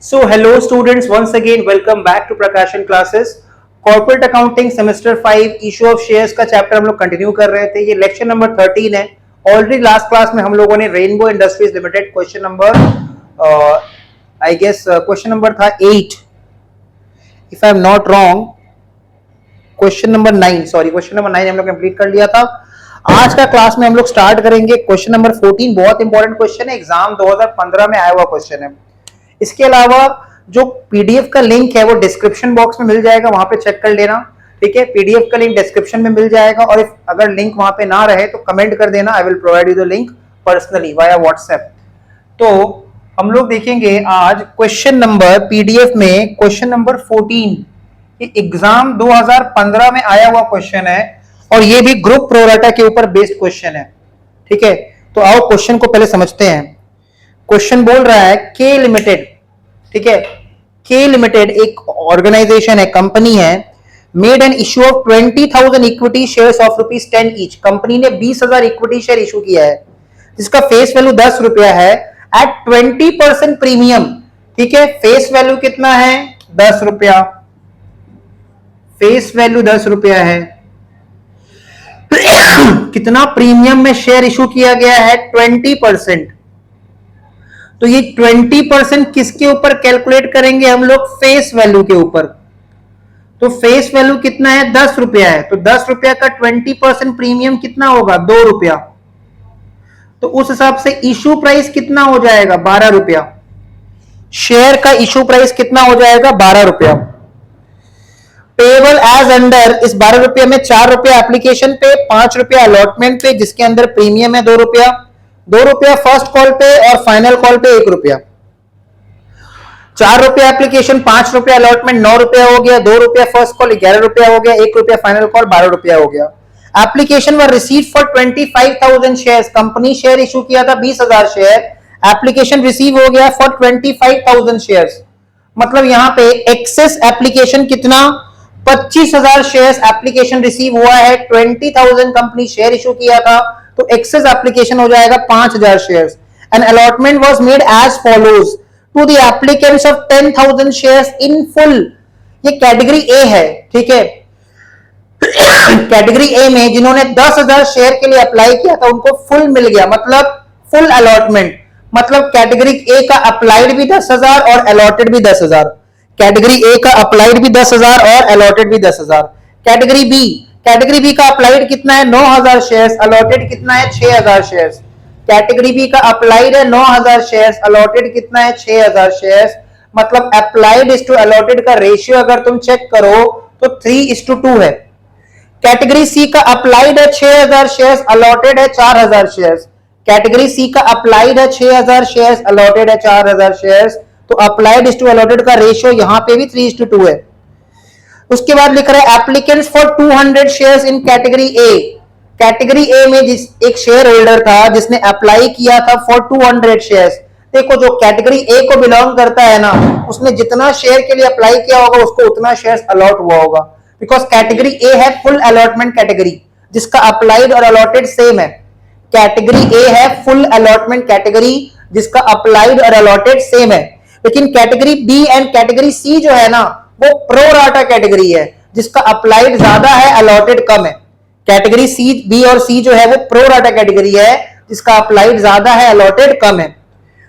So hello students, once again welcome back to Prakashan classes. Corporate accounting semester 5 issue of shares का chapter हम लोग continue कर रहे थे। ये लेक्चर नंबर 13 है। ऑलरेडी लास्ट क्लास में हम लोगों ने rainbow industries limited question number I guess question number था 8 if I am not wrong, question number 9 sorry question number 9 हम लोग कंप्लीट कर लिया था। आज का क्लास में हम लोग स्टार्ट करेंगे क्वेश्चन नंबर 14। बहुत इंपॉर्टेंट क्वेश्चन है, एग्जाम 2015 में आया हुआ क्वेश्चन है। इसके अलावा जो पीडीएफ का लिंक है वो डिस्क्रिप्शन बॉक्स में मिल जाएगा, वहां पे चेक कर लेना। ठीक है, पीडीएफ का लिंक डिस्क्रिप्शन में मिल जाएगा और अगर लिंक वहां पे ना रहे तो कमेंट कर देना, I will provide you the link personally via WhatsApp. तो हम लोग देखेंगे आज क्वेश्चन नंबर पीडीएफ में क्वेश्चन नंबर 14। ये एग्जाम 2015 में आया हुआ क्वेश्चन है और ये भी ग्रुप प्रोराटा के ऊपर बेस्ड क्वेश्चन है। ठीक है, तो आओ क्वेश्चन को पहले समझते हैं। क्वेश्चन बोल रहा है के लिमिटेड, ठीक है, के लिमिटेड एक ऑर्गेनाइजेशन है, कंपनी है, made an issue of 20,000 equity shares of ₹10 each. Company ने 20,000 इक्विटी शेयर इशू किया है जिसका फेस वैल्यू 10 रुपया है एट 20% प्रीमियम। ठीक है, फेस वैल्यू कितना है? 10 रुपया, फेस वैल्यू 10 रुपया है। कितना प्रीमियम में शेयर इशू किया गया है? 20%। तो ये 20% किसके ऊपर कैलकुलेट करेंगे हम लोग? फेस वैल्यू के ऊपर। तो फेस वैल्यू कितना है? 10 रुपया है। तो 10 रुपया का 20% प्रीमियम कितना होगा? 2 रुपया। तो उस हिसाब से इशू प्राइस कितना हो जाएगा? 12 रुपया। शेयर का इशू प्राइस कितना हो जाएगा? 12 रुपया। पेबल एज अंडर, इस 12 रुपये में 4 रुपया एप्लीकेशन पे, 5 रुपया अलॉटमेंट पे जिसके अंदर प्रीमियम है 2 रुपया, 2 रुपया फर्स्ट कॉल पे और फाइनल कॉल पे 1 रुपया। 4 रुपया एप्लीकेशन, 5 रुपया अलॉटमेंट, 9 रुपया हो गया, 2 रुपया फर्स्ट कॉल 11 रुपया हो गया, 1 रुपया फाइनल कॉल 12 रुपया हो गया। Application were receive for 25,000 shares. Company share issue किया था 20,000 शेयर, एप्लीकेशन रिसीव हो गया फॉर 25,000 शेयर्स। मतलब यहां पे एक्सेस एप्लीकेशन कितना? 25,000 शेयर्स एप्लीकेशन रिसीव हुआ है, 20,000 कंपनी शेयर इशू किया था, तो एक्सेस एप्लीकेशन हो जाएगा 5,000 shares. An allotment was made as follows to the applicants of 10,000 shares in full. ये कैटेगरी ए है। ठीक है, कैटेगरी ए में जिन्होंने 10,000 शेयर के लिए अप्लाई किया था उनको फुल मिल गया, मतलब फुल अलॉटमेंट। मतलब कैटेगरी ए का अप्लाइड भी 10,000 और अलॉटेड भी 10,000। कैटेगरी ए का अप्लाइड भी 10,000 और अलॉटेड भी 10,000। कैटेगरी बी का अप्लाइड कितना है? 9,000 शेयर्स, अलॉटेड कितना है? 6,000 शेयर्स। कैटेगरी बी का अप्लाइड है 9,000 शेयर्स, अलॉटेड कितना है? 6,000 शेयर्स। मतलब अप्लाइड इज टू अलॉटेड का रेशियो अगर तुम चेक करो तो 3:2 है। कैटेगरी सी का अप्लाइड है 6,000 शेयर्स, अलॉटेड है 4,000 शेयर्स। कैटेगरी सी का अप्लाइड है 6,000 शेयर्स, अलॉटेड है 4,000 शेयर्स। तो अप्लाइड इज टू अलॉटेड का रेशियो यहां पे भी 3:2 है। उसके बाद लिख रहा है applicants for 200 shares in category A. Category ए में जिस एक शेयर होल्डर था जिसने अप्लाई किया था फॉर 200 शेयर्स। देखो जो कैटेगरी ए को बिलोंग करता है ना, उसने जितना शेयर के लिए अप्लाई किया होगा उसको उतना शेयर्स अलॉट हुआ होगा, बिकॉज कैटेगरी ए है फुल अलॉटमेंट कैटेगरी जिसका अप्लाइड और अलॉटेड सेम है। कैटेगरी ए है फुल अलॉटमेंट कैटेगरी जिसका अप्लाइड और अलॉटेड सेम है। लेकिन category B and category C जो है ना वो प्रो राटा कैटेगरी है जिसका अप्लाइड ज्यादा है, अलॉटेड कम है। कैटेगरी सी, बी और सी जो है वो प्रो राटा कैटेगरी है जिसका अप्लाइड ज्यादा है, अलॉटेड कम है।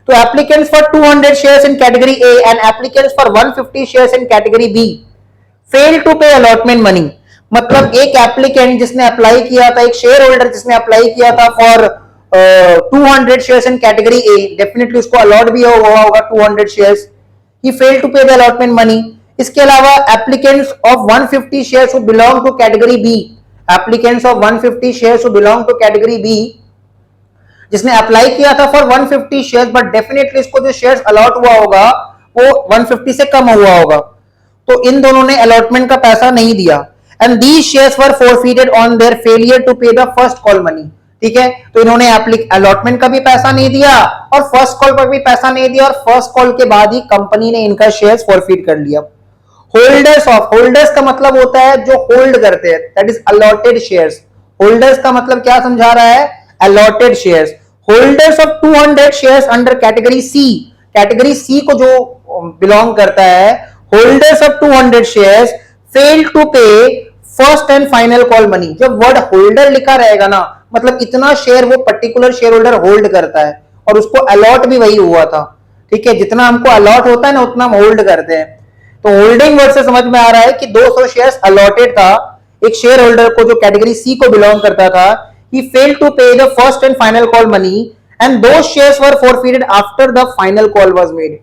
तो applicants for 200 shares in category A and applicants for 150 shares in category B fail to pay allotment money. मतलब एक एप्लीकेंट जिसने अप्लाई किया था, एक शेयर होल्डर जिसने अप्लाई किया था for 200 shares in category A, definitely उसको अलॉट भी हुआ होगा 200 shares. He fail to pay the allotment money. इसके अलावा applicants of 150 shares who belong to category B, applicants of 150 shares who belong to category B जिसने apply किया था for 150 shares, but definitely इसको जो शेयर्स अलॉट हुआ होगा वो 150 से कम हुआ होगा, तो इन दोनों ने अलॉटमेंट का पैसा नहीं दिया। And these shares were forfeited on their failure to pay the first call money. ठीक है, तो इन्होंने अलॉटमेंट का भी पैसा नहीं दिया और फर्स्ट कॉल पर भी पैसा नहीं दिया और फर्स्ट कॉल के बाद ही कंपनी ने इनका शेयर्स फॉरफीट कर लिया। होल्डर्स ऑफ, होल्डर्स का मतलब होता है जो होल्ड करते हैं, that is allotted shares. Holders का मतलब क्या समझा रहा है? Allotted shares. Holders of 200 shares under category C, category C को जो बिलोंग करता है, holders of 200 shares fail to pay first and final call money. जब वर्ड होल्डर लिखा रहेगा ना, मतलब इतना शेयर वो पर्टिकुलर शेयर होल्डर होल्ड करता है और उसको अलॉट भी वही हुआ था। ठीक है, जितना हमको अलॉट होता है ना उतना हम होल्ड करते हैं। तो होल्डिंग वर्ड से समझ में आ रहा है कि 200 शेयर्स अलॉटेड था एक शेयर होल्डर को जो कैटेगरी सी को बिलोंग करता था। He failed to pay the first and final call money and those shares were forfeited after the final call was made.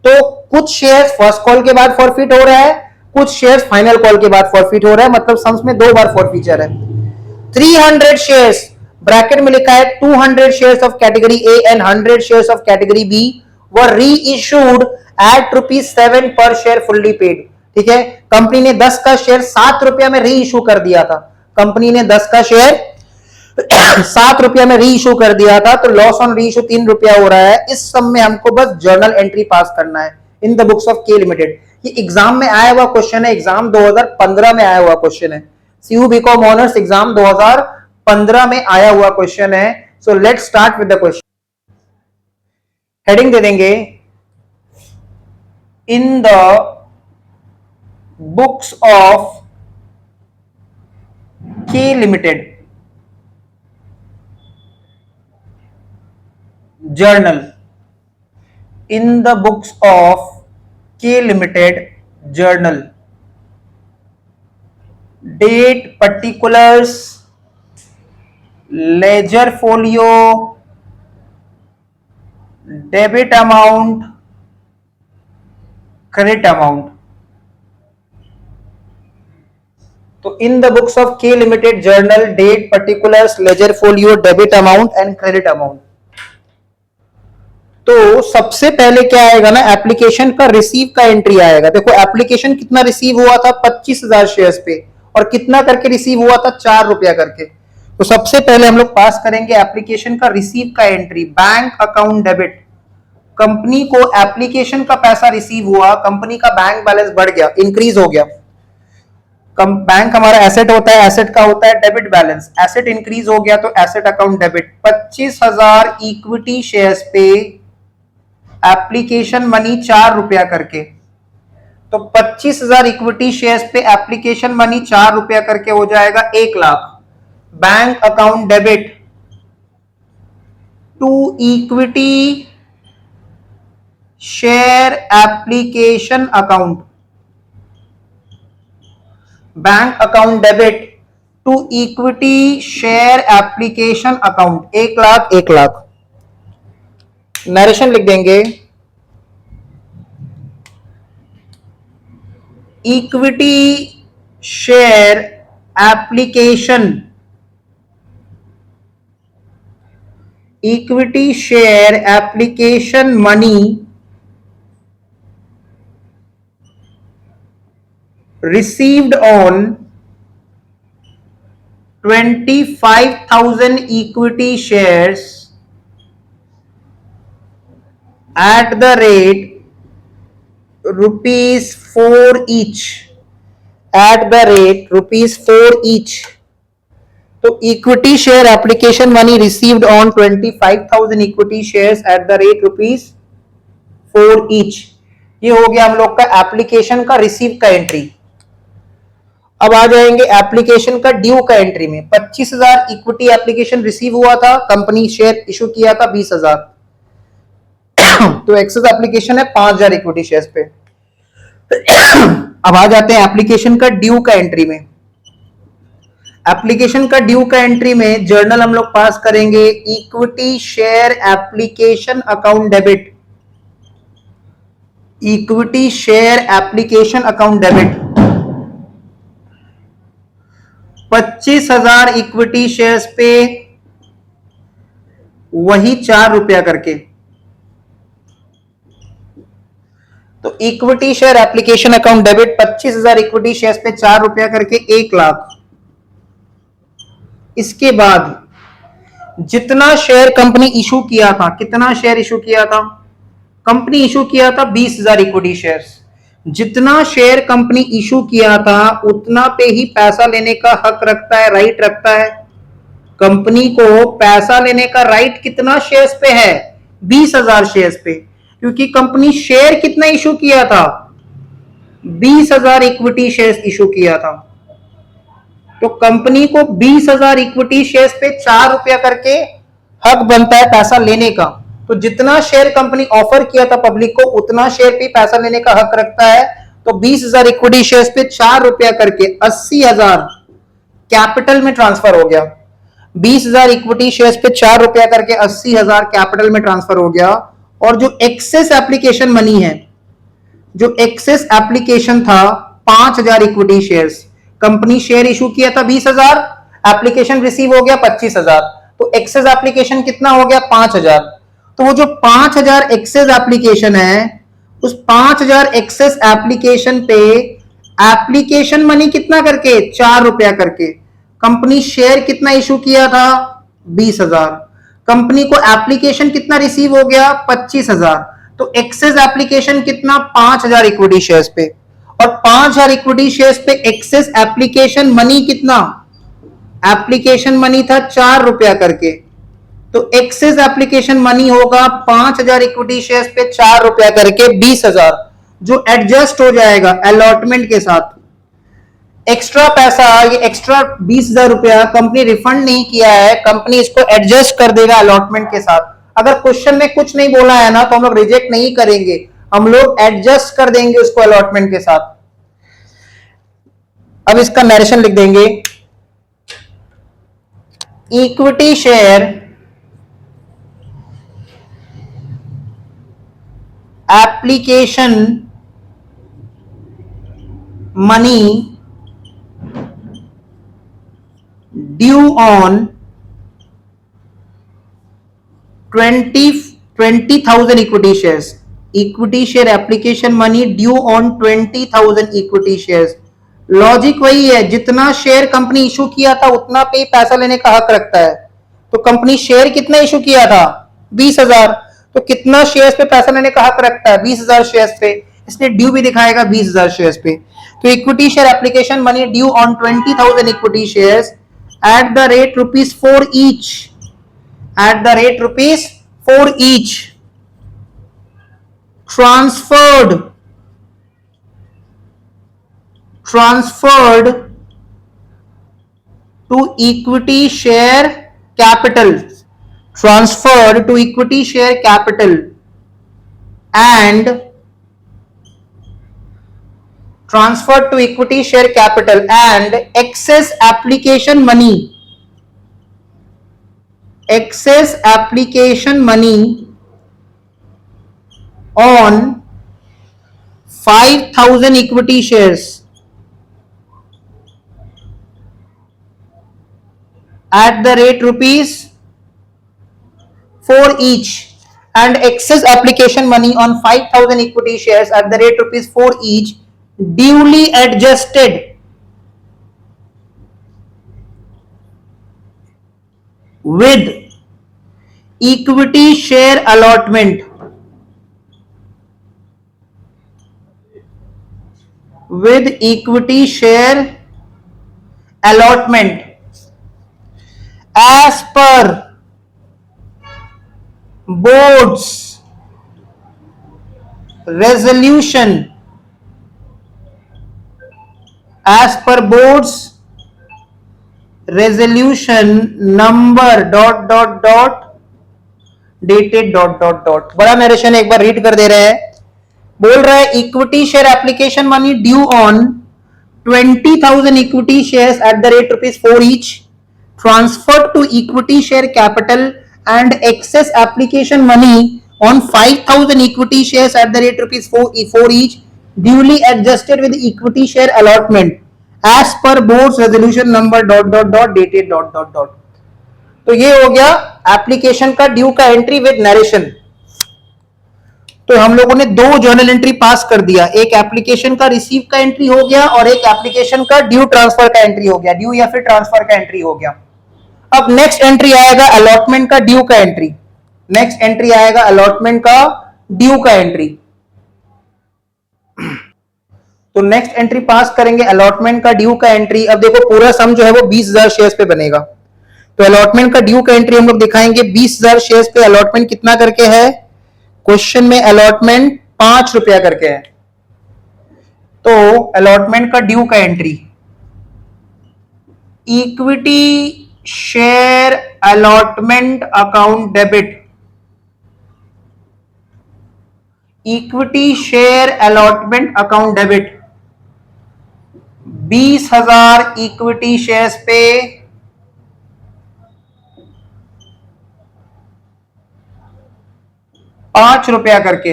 तो कुछ शेयर्स फर्स्ट कॉल के बाद फॉरफिट हो रहा है, कुछ शेयर्स फाइनल कॉल के बाद फॉरफिट हो रहा है, मतलब सम्स में 2 बार फॉरफीचर है। 300 शेयर्स ब्रैकेट में लिखा है 200 shares of category A and 100 shares of category B were reissued eight ₹7 पर शेयर फुल्ली पेड। ठीक है, कंपनी ने 10 का शेयर ₹7 में री इशू कर दिया था। कंपनी ने 10 का शेयर ₹7 में री इशू कर दिया था, तो लॉस ऑन री इशू ₹3 हो रहा है। इस सम में हमको बस जर्नल एंट्री पास करना है इन the books of K limited. ये एग्जाम में आया हुआ क्वेश्चन है, एग्जाम 2015 में आया हुआ क्वेश्चन है, सीयू बीकॉम ऑनर्स एग्जाम 2015 में आया हुआ क्वेश्चन है। So let's start with the question. Heading दे देंगे in the books of K limited journal, in the books of K Limited journal, date, particulars, ledger folio, debit amount, credit amount। तो in the books of K limited journal, date, particulars, ledger folio, debit amount and credit amount. तो सबसे पहले क्या आएगा ना, application का receive का entry आएगा। देखो एप्लीकेशन कितना रिसीव हुआ था, 25,000 शेयर्स पे, और कितना करके रिसीव हुआ था, ₹4 करके। तो सबसे पहले हम लोग पास करेंगे एप्लीकेशन का रिसीव का entry, bank account debit. Company को एप्लीकेशन का पैसा रिसीव हुआ, कंपनी का बैंक बैलेंस बढ़ गया, इंक्रीज हो गया। बैंक हमारा एसेट होता है, एसेट का होता है डेबिट बैलेंस, एसेट इंक्रीज हो गया तो asset account debit. 25,000 equity shares पे एप्लीकेशन मनी ₹4 करके, तो 25,000 इक्विटी शेयर्स पे एप्लीकेशन मनी ₹4 करके हो जाएगा 1 lakh. Bank account debit to equity share application account, bank account debit to equity share application account, 1 lakh 1 lakh. Narration लिख देंगे, equity share application, equity share application money received on 25,000 equity shares at the rate ₹4 each, at the rate ₹4 each। तो equity share application money received on 25,000 equity shares at the rate ₹4 each। ये हो गया हम लोग का application का receive का entry. अब आ जाएंगे एप्लीकेशन का ड्यू का एंट्री में। 25,000 इक्विटी एप्लीकेशन रिसीव हुआ था, कंपनी शेयर इशू किया था 20,000, तो एक्सेस एप्लीकेशन है 5,000 इक्विटी शेयर्स पे। अब आ जाते हैं एप्लीकेशन का ड्यू का एंट्री में। एप्लीकेशन का ड्यू का एंट्री में जर्नल हम लोग पास करेंगे equity share application account debit, equity share application account debit. 25,000 equity shares पे वही ₹4 करके, तो equity share application account debit 25,000 equity shares पे ₹4 करके 1 लाख। इसके बाद जितना शेयर कंपनी इशू किया था, कितना शेयर इशू किया था, कंपनी इशू किया था 20,000 इक्विटी शेयर्स। जितना शेयर कंपनी इशू किया था उतना पे ही पैसा लेने का हक रखता है, राइट रखता है। कंपनी को पैसा लेने का राइट कितना शेयर्स पे है, 20,000 शेयर्स पे। क्योंकि कंपनी शेयर कितना इशू किया था, 20,000 इक्विटी शेयर्स इशू किया था। तो कंपनी को 20,000 इक्विटी शेयर्स पे 4 रुपया करके हक बनता है पैसा लेने का। तो जितना शेयर कंपनी ऑफर किया था पब्लिक को, उतना शेयर पे पैसा लेने का हक रखता है। तो 20,000 इक्विटी शेयर्स पे 4 रुपया करके 80,000 कैपिटल में ट्रांसफर हो गया। 20,000 इक्विटी शेयर्स पे 4 रुपया करके 80,000 कैपिटल में ट्रांसफर हो गया। और जो एक्सेस एप्लीकेशन मनी है, जो एक्सेस एप्लीकेशन था 5,000 equity shares, company share issue किया था 20,000, एप्लीकेशन रिसीव हो गया 25,000, तो एक्सेस एप्लीकेशन कितना हो गया 5,000। तो वो जो 5,000 एक्सेस एप्लीकेशन है, उस 5,000 एक्सेस एप्लीकेशन पे एप्लीकेशन मनी कितना करके 4 रुपया करके, कंपनी शेयर कितना इशू किया था 20,000, कंपनी को एप्लीकेशन कितना रिसीव हो गया 25,000, तो एक्सेस एप्लीकेशन कितना 5,000 इक्विटी शेयर्स पे, और 5,000 इक्विटी शेयर्स पे एक्सेस एप्लीकेशन मनी कितना, एप्लीकेशन मनी था 4 रुपया करके, तो एक्सेस एप्लीकेशन मनी होगा 5,000 इक्विटी शेयर्स पे 4 रुपया करके 20,000, जो एडजस्ट हो जाएगा अलॉटमेंट के साथ। एक्स्ट्रा पैसा, ये एक्स्ट्रा 20,000 रुपया कंपनी रिफंड नहीं किया है, कंपनी इसको एडजस्ट कर देगा अलॉटमेंट के साथ। अगर क्वेश्चन में कुछ नहीं बोला है ना, तो हम लोग रिजेक्ट नहीं करेंगे, हम लोग एडजस्ट कर देंगे उसको अलॉटमेंट के साथ। अब इसका नरेशन लिख देंगे, equity share application money due on 20,000 equity shares, equity share application money due on 20,000 equity shares. Logic वही है, जितना शेयर कंपनी इशू किया था उतना पे पैसा लेने का हक रखता है। तो कंपनी शेयर कितना इशू किया था 20,000, तो कितना शेयर्स पे पैसा लेने का हक रखता है 20,000 शेयर्स पे, इसलिए ड्यू भी दिखाएगा 20,000 शेयर्स पे। तो equity share application money due on 20,000 equity shares at the rate rupees 4 each, at the rate rupees 4 each, transferred to equity share capital, transferred to equity share capital, and transferred to equity share capital and excess application money, excess application money on 5,000 equity shares at the rate rupees 4 each, and excess application money on 5,000 equity shares at the rate rupees 4 each duly adjusted with equity share allotment, with equity share allotment as per board's resolution, as per board's resolution number ... dated ... बड़ा narration एक बार read कर दे रहे हैं। बोल रहा है equity share application money due on 20,000 equity shares at the rate ₹4 each, transferred to equity share capital and excess application money on 5,000 equity shares at the rate ₹4 each, duly adjusted with equity share allotment as per board's resolution number ... dated ... तो ये हो गया application का due का entry with narration. तो हम लोगों ने 2 जर्नल एंट्री पास कर दिया, एक एप्लीकेशन का रिसीव का एंट्री हो गया और एक एप्लीकेशन का ड्यू ट्रांसफर का एंट्री हो गया, ड्यू या फिर ट्रांसफर का एंट्री हो गया। अब नेक्स्ट एंट्री आएगा अलॉटमेंट का ड्यू का एंट्री, नेक्स्ट एंट्री आएगा अलॉटमेंट का ड्यू का एंट्री। तो नेक्स्ट एंट्री पास करेंगे अलॉटमेंट का ड्यू का एंट्री। अब देखो पूरा सम जो है वो 20,000 शेयर्स पे बनेगा, तो अलॉटमेंट का ड्यू का एंट्री हम लोग दिखाएंगे 20,000 शेयर्स पे अलॉटमेंट कितना करके है, क्वेश्चन में अलॉटमेंट 5 रुपया करके है, तो अलॉटमेंट का ड्यू का entry, equity share allotment account debit, equity share allotment account debit 20,000 equity shares पे 5 रुपया करके,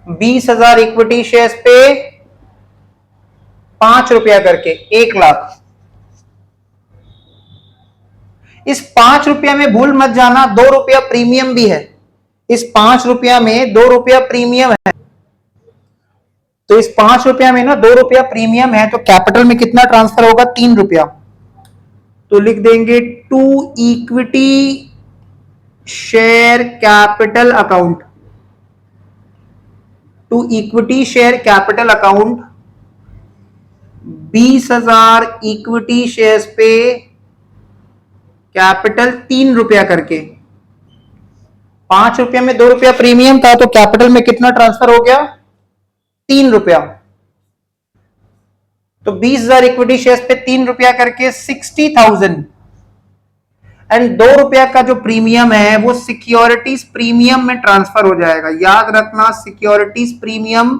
20,000 इक्विटी शेयर्स पे 5 रुपया करके 1 लाख। इस 5 रुपया में भूल मत जाना 2 रुपया प्रीमियम भी है, इस 5 रुपया में 2 रुपया प्रीमियम है, तो इस 5 रुपया में ना 2 रुपया प्रीमियम है, तो कैपिटल में कितना ट्रांसफर होगा? 3 रुपया। तो लिख देंगे to equity share capital account, to equity share capital account 20,000 equity shares पे कैपिटल 3 रुपया करके, 5 रुपया में 2 रुपया प्रीमियम था, तो कैपिटल में कितना ट्रांसफर हो गया? 3 रुपया। तो 20,000 इक्विटी शेयर्स पे 3 रुपया करके 60,000, एंड 2 रुपया का जो प्रीमियम है वो सिक्योरिटीज प्रीमियम में ट्रांसफर हो जाएगा। याद रखना, सिक्योरिटीज प्रीमियम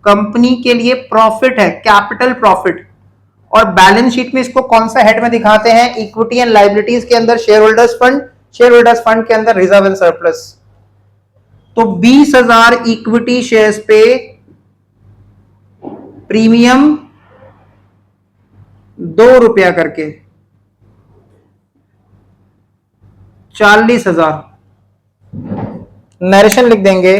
कंपनी के लिए प्रॉफिट है, कैपिटल प्रॉफिट, और बैलेंस शीट में इसको कौन सा हेड में दिखाते हैं? इक्विटी एंड लायबिलिटीज के अंदर share holders fund, share holders fund के अंदर रिजर्व एंड सरप्लस। तो 20,000 इक्विटी शेयर्स पे प्रीमियम 2 रुपया करके 40,000। नरेशन लिख देंगे,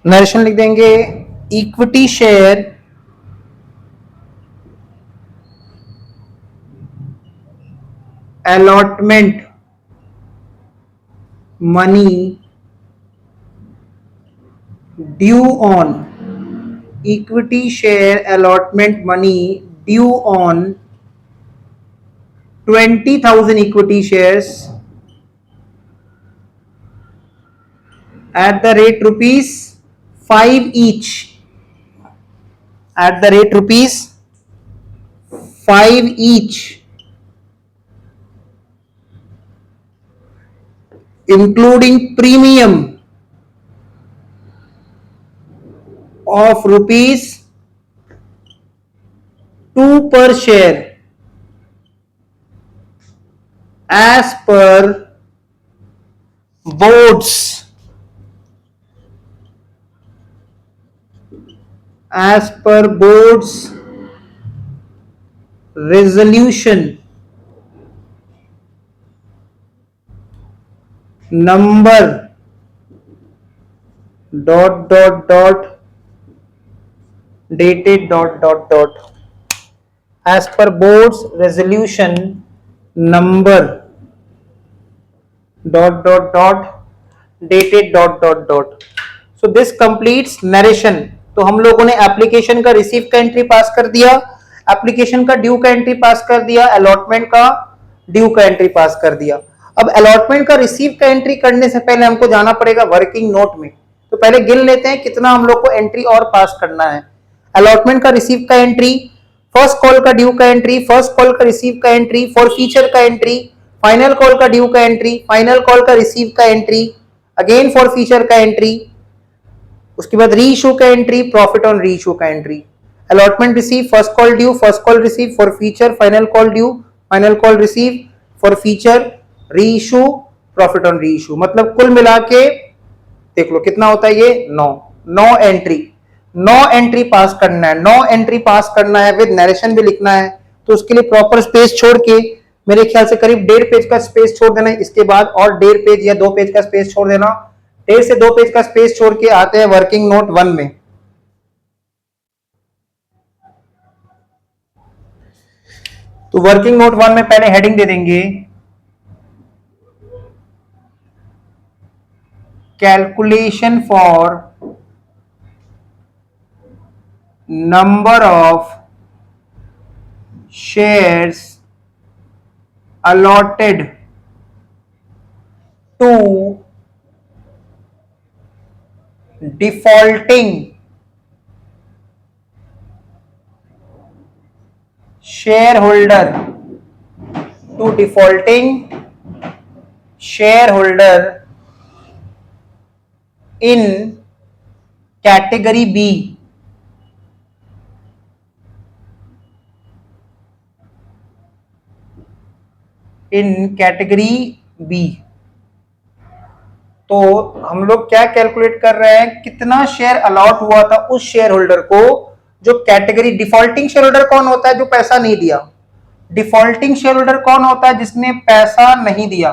नरेशन लिख देंगे equity share allotment money due on, equity share allotment money due on 20,000 equity shares at the rate rupees 5 each, at the rate rupees 5 each, including premium of rupees 2 per share as per board's resolution number ... dated ... as per board's resolution number ... dated ... so this completes narration। तो हम लोगों ने application का receive का entry पास कर दिया, application का due का एंट्री पास कर दिया, अलॉटमेंट का ड्यू का एंट्री पास कर दिया। अब अलॉटमेंट का रिसीव का एंट्री करने से पहले हमको जाना पड़ेगा वर्किंग नोट में। तो पहले गिन लेते हैं कितना हम लोग को एंट्री और पास करना है। अलॉटमेंट का रिसीव का एंट्री, फर्स्ट कॉल का ड्यू का एंट्री, फर्स्ट कॉल का रिसीव का एंट्री, फॉर फ्यूचर का एंट्री, फाइनल कॉल का ड्यू का एंट्री, फाइनल कॉल का रिसीव का एंट्री, अगेन फॉर फ्यूचर का एंट्री, उसके बाद री इशू का entry, profit on reissue का entry, allotment receive, first call due, first call receive, forfeiture final call due, final call receive, forfeiture री issue, profit on री issue. मतलब कुल मिला के देख लो कितना होता है ये 9 एंट्री पास करना है, 9 एंट्री पास करना है, विद नरेशन भी लिखना है। तो उसके लिए प्रॉपर स्पेस छोड़ के, मेरे ख्याल से करीब 1.5 पेज का स्पेस छोड़ देना है, इसके बाद और 1.5 पेज या 2 पेज का स्पेस छोड़ देना, 1.5 से 2 पेज का स्पेस छोड़ के आते हैं वर्किंग नोट 1 में। तो वर्किंग नोट 1 में पहले हेडिंग दे देंगे calculation for number of shares allotted to defaulting shareholder, to defaulting shareholder in category B, in category B। तो हम लोग क्या कैलकुलेट कर रहे हैं, कितना शेयर अलॉट हुआ था उस शेयर होल्डर को जो कैटेगरी, डिफॉल्टिंग शेयर होल्डर कौन होता है, जो पैसा नहीं दिया। डिफॉल्टिंग शेयर होल्डर कौन होता है, जिसने पैसा नहीं दिया।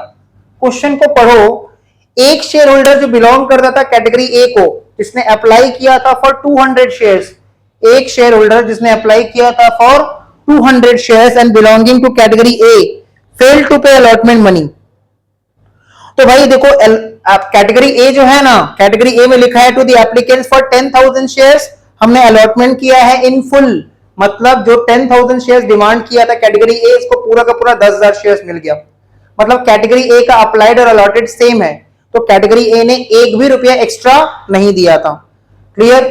क्वेश्चन को पढ़ो, एक शेयर होल्डर जो बिलोंग करता था कैटेगरी ए को, जिसने अप्लाई किया था फॉर 200 शेयर्स, एक शेयर होल्डर जिसने अप्लाई किया था for 200 shares and belonging to category A failed to pay allotment money. तो भाई देखो, कैटेगरी ए जो है ना, कैटेगरी ए में लिखा है to the applicants for 10,000 shares, हमने अलॉटमेंट किया है इन फुल, मतलब जो 10,000 शेयर्स डिमांड किया था कैटेगरी ए, इसको पूरा का पूरा 10,000 शेयर्स मिल गया। मतलब कैटेगरी ए का अप्लाइड और अलॉटेड सेम है, तो कैटेगरी ए ने एक भी रुपया एक्स्ट्रा नहीं दिया था। क्लियर।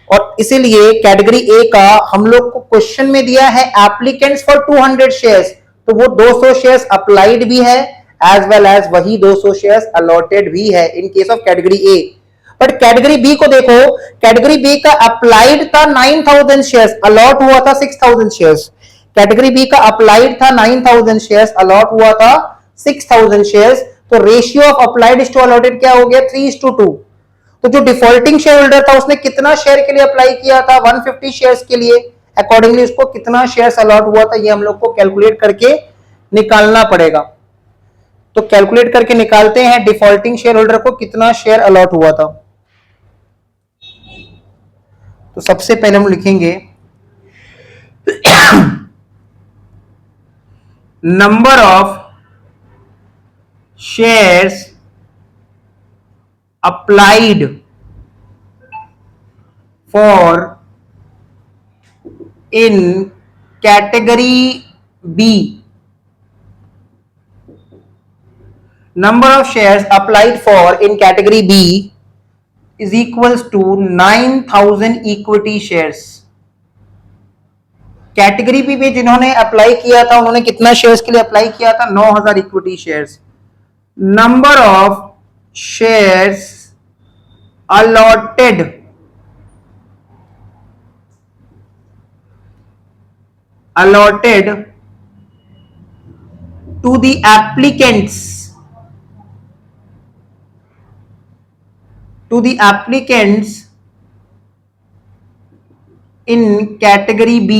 और इसीलिए कैटेगरी ए का हम लोग को क्वेश्चन में दिया है एप्लीकेंट्स फॉर 200 शेयर्स, तो वो 200 शेयर्स अप्लाइड भी है एज वेल एज वही 200 शेयर्स अलॉटेड भी है in case of category A. But category B को देखो, कैटेगरी बी का अप्लाइड था 9,000 शेयर्स, अलॉट हुआ था 6,000 शेयर्स। कैटेगरी बी का अप्लाइड था 9,000 शेयर्स, अलॉट हुआ था 6,000 शेयर्स। तो ratio of applied to allotted क्या हो गया, 3:2। तो जो डिफॉल्टिंग शेयर होल्डर था उसने कितना शेयर के लिए अप्लाई किया था, 150 शेयर्स के लिए। अकॉर्डिंगली उसको कितना शेयर्स अलॉट हुआ था, ये हम लोग को कैलकुलेट करके निकालना पड़ेगा। तो कैलकुलेट करके निकालते हैं डिफॉल्टिंग शेयर होल्डर को कितना शेयर अलॉट हुआ था। तो सबसे पहले हम लिखेंगे number of shares applied for in category B. Number of shares applied for in category B is equals to 9,000 equity shares। Category B में जिन्होंने अप्लाई किया था उन्होंने कितना शेयर्स के लिए अप्लाई किया था, 9,000 equity shares. Number of shares allotted to the applicants in category B।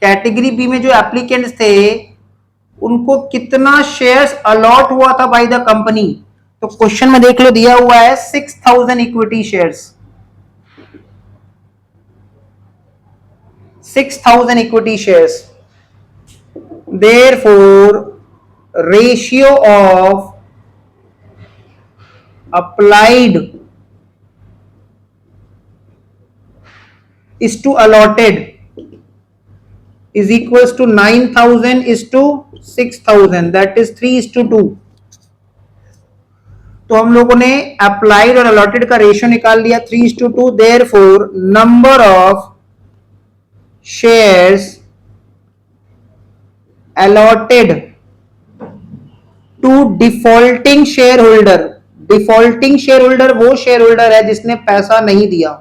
Category B में जो एप्लीकेंट्स थे उनको कितना शेयर्स अलॉट हुआ था बाय द कंपनी। तो क्वेश्चन में देख लो, दिया हुआ है 6,000 equity shares, 6,000 equity shares. Therefore ratio of applied is to allotted is equals to 9,000 is to 6,000, that is 3:2। तो हम लोगों ने अप्लाइड और अलॉटेड का रेशियो निकाल लिया 3:2। Therefore number of shares allotted to defaulting share holder, defaulting share holder वो share holder है जिसने पैसा नहीं दिया।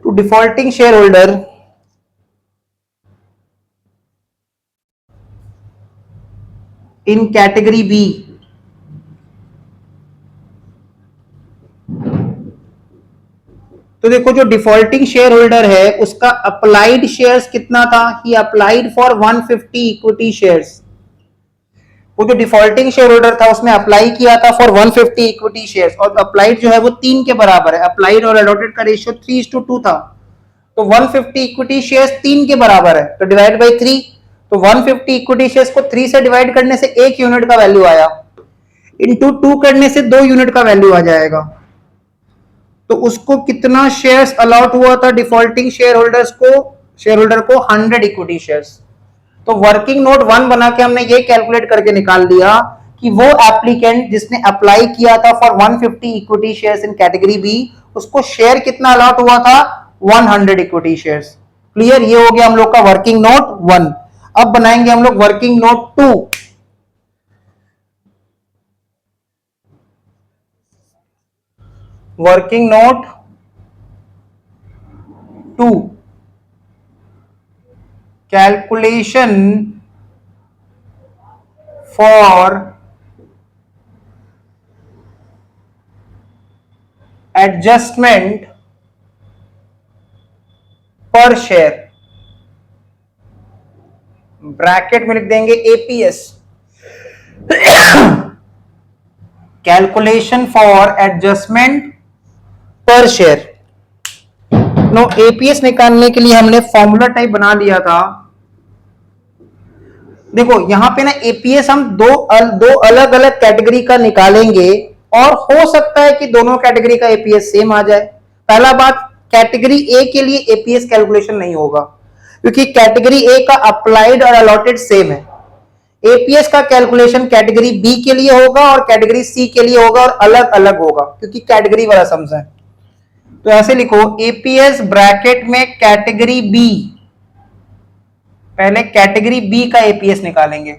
To defaulting share holder in category B तो देखो, जो डिफॉल्टिंग शेयर होल्डर है उसका अप्लाइड शेयर्स कितना था, ही अप्लाइड फॉर 150 इक्विटी शेयर्स। वो जो डिफॉल्टिंग शेयर होल्डर था उसने अप्लाई किया था फॉर 150 इक्विटी शेयर्स, और अप्लाइड जो है वो 3 के बराबर है। अप्लाइड और अलॉटेड का रेशियो 3:2 था, तो 150 इक्विटी शेयर्स 3 के बराबर है, तो डिवाइड बाई 3। तो 150 इक्विटी शेयर्स को 3 से डिवाइड करने से 1 यूनिट का वैल्यू आया, इंटू 2 करने से 2 यूनिट का वैल्यू आ जाएगा। तो उसको कितना शेयर्स अलॉट हुआ था डिफॉल्टिंग शेयर होल्डर को 100 इक्विटी शेयर्स। तो वर्किंग नोट 1 बना के हमने ये कैलकुलेट करके निकाल दिया कि वो एप्लीकेंट जिसने अप्लाई किया था for 150 equity shares in category B, उसको शेयर कितना अलॉट हुआ था, 100 इक्विटी शेयर्स। क्लियर, ये हो गया हम लोग का वर्किंग नोट 1। अब बनाएंगे हम लोग working note 2। Working note 2, calculation for adjustment पर शेयर, ब्रैकेट में लिख देंगे एपीएस, कैलकुलेशन फॉर एडजस्टमेंट पर शेयर। नो, एपीएस निकालने के लिए हमने फॉर्मूला टाइप बना दिया था। देखो यहां पे ना एपीएस हम दो अलग अलग कैटेगरी का निकालेंगे और हो सकता है कि दोनों कैटेगरी का एपीएस सेम आ जाए। पहला बात, कैटेगरी ए के लिए एपीएस कैलकुलेशन नहीं होगा क्योंकि कैटेगरी ए का अप्लाइड और अलॉटेड सेम है। एपीएस का कैलकुलेशन कैटेगरी बी के लिए होगा और कैटेगरी सी के लिए होगा और अलग अलग होगा क्योंकि कैटेगरी वाला सम्स है। तो ऐसे लिखो एपीएस ब्रैकेट में कैटेगरी बी, पहले कैटेगरी बी का एपीएस निकालेंगे।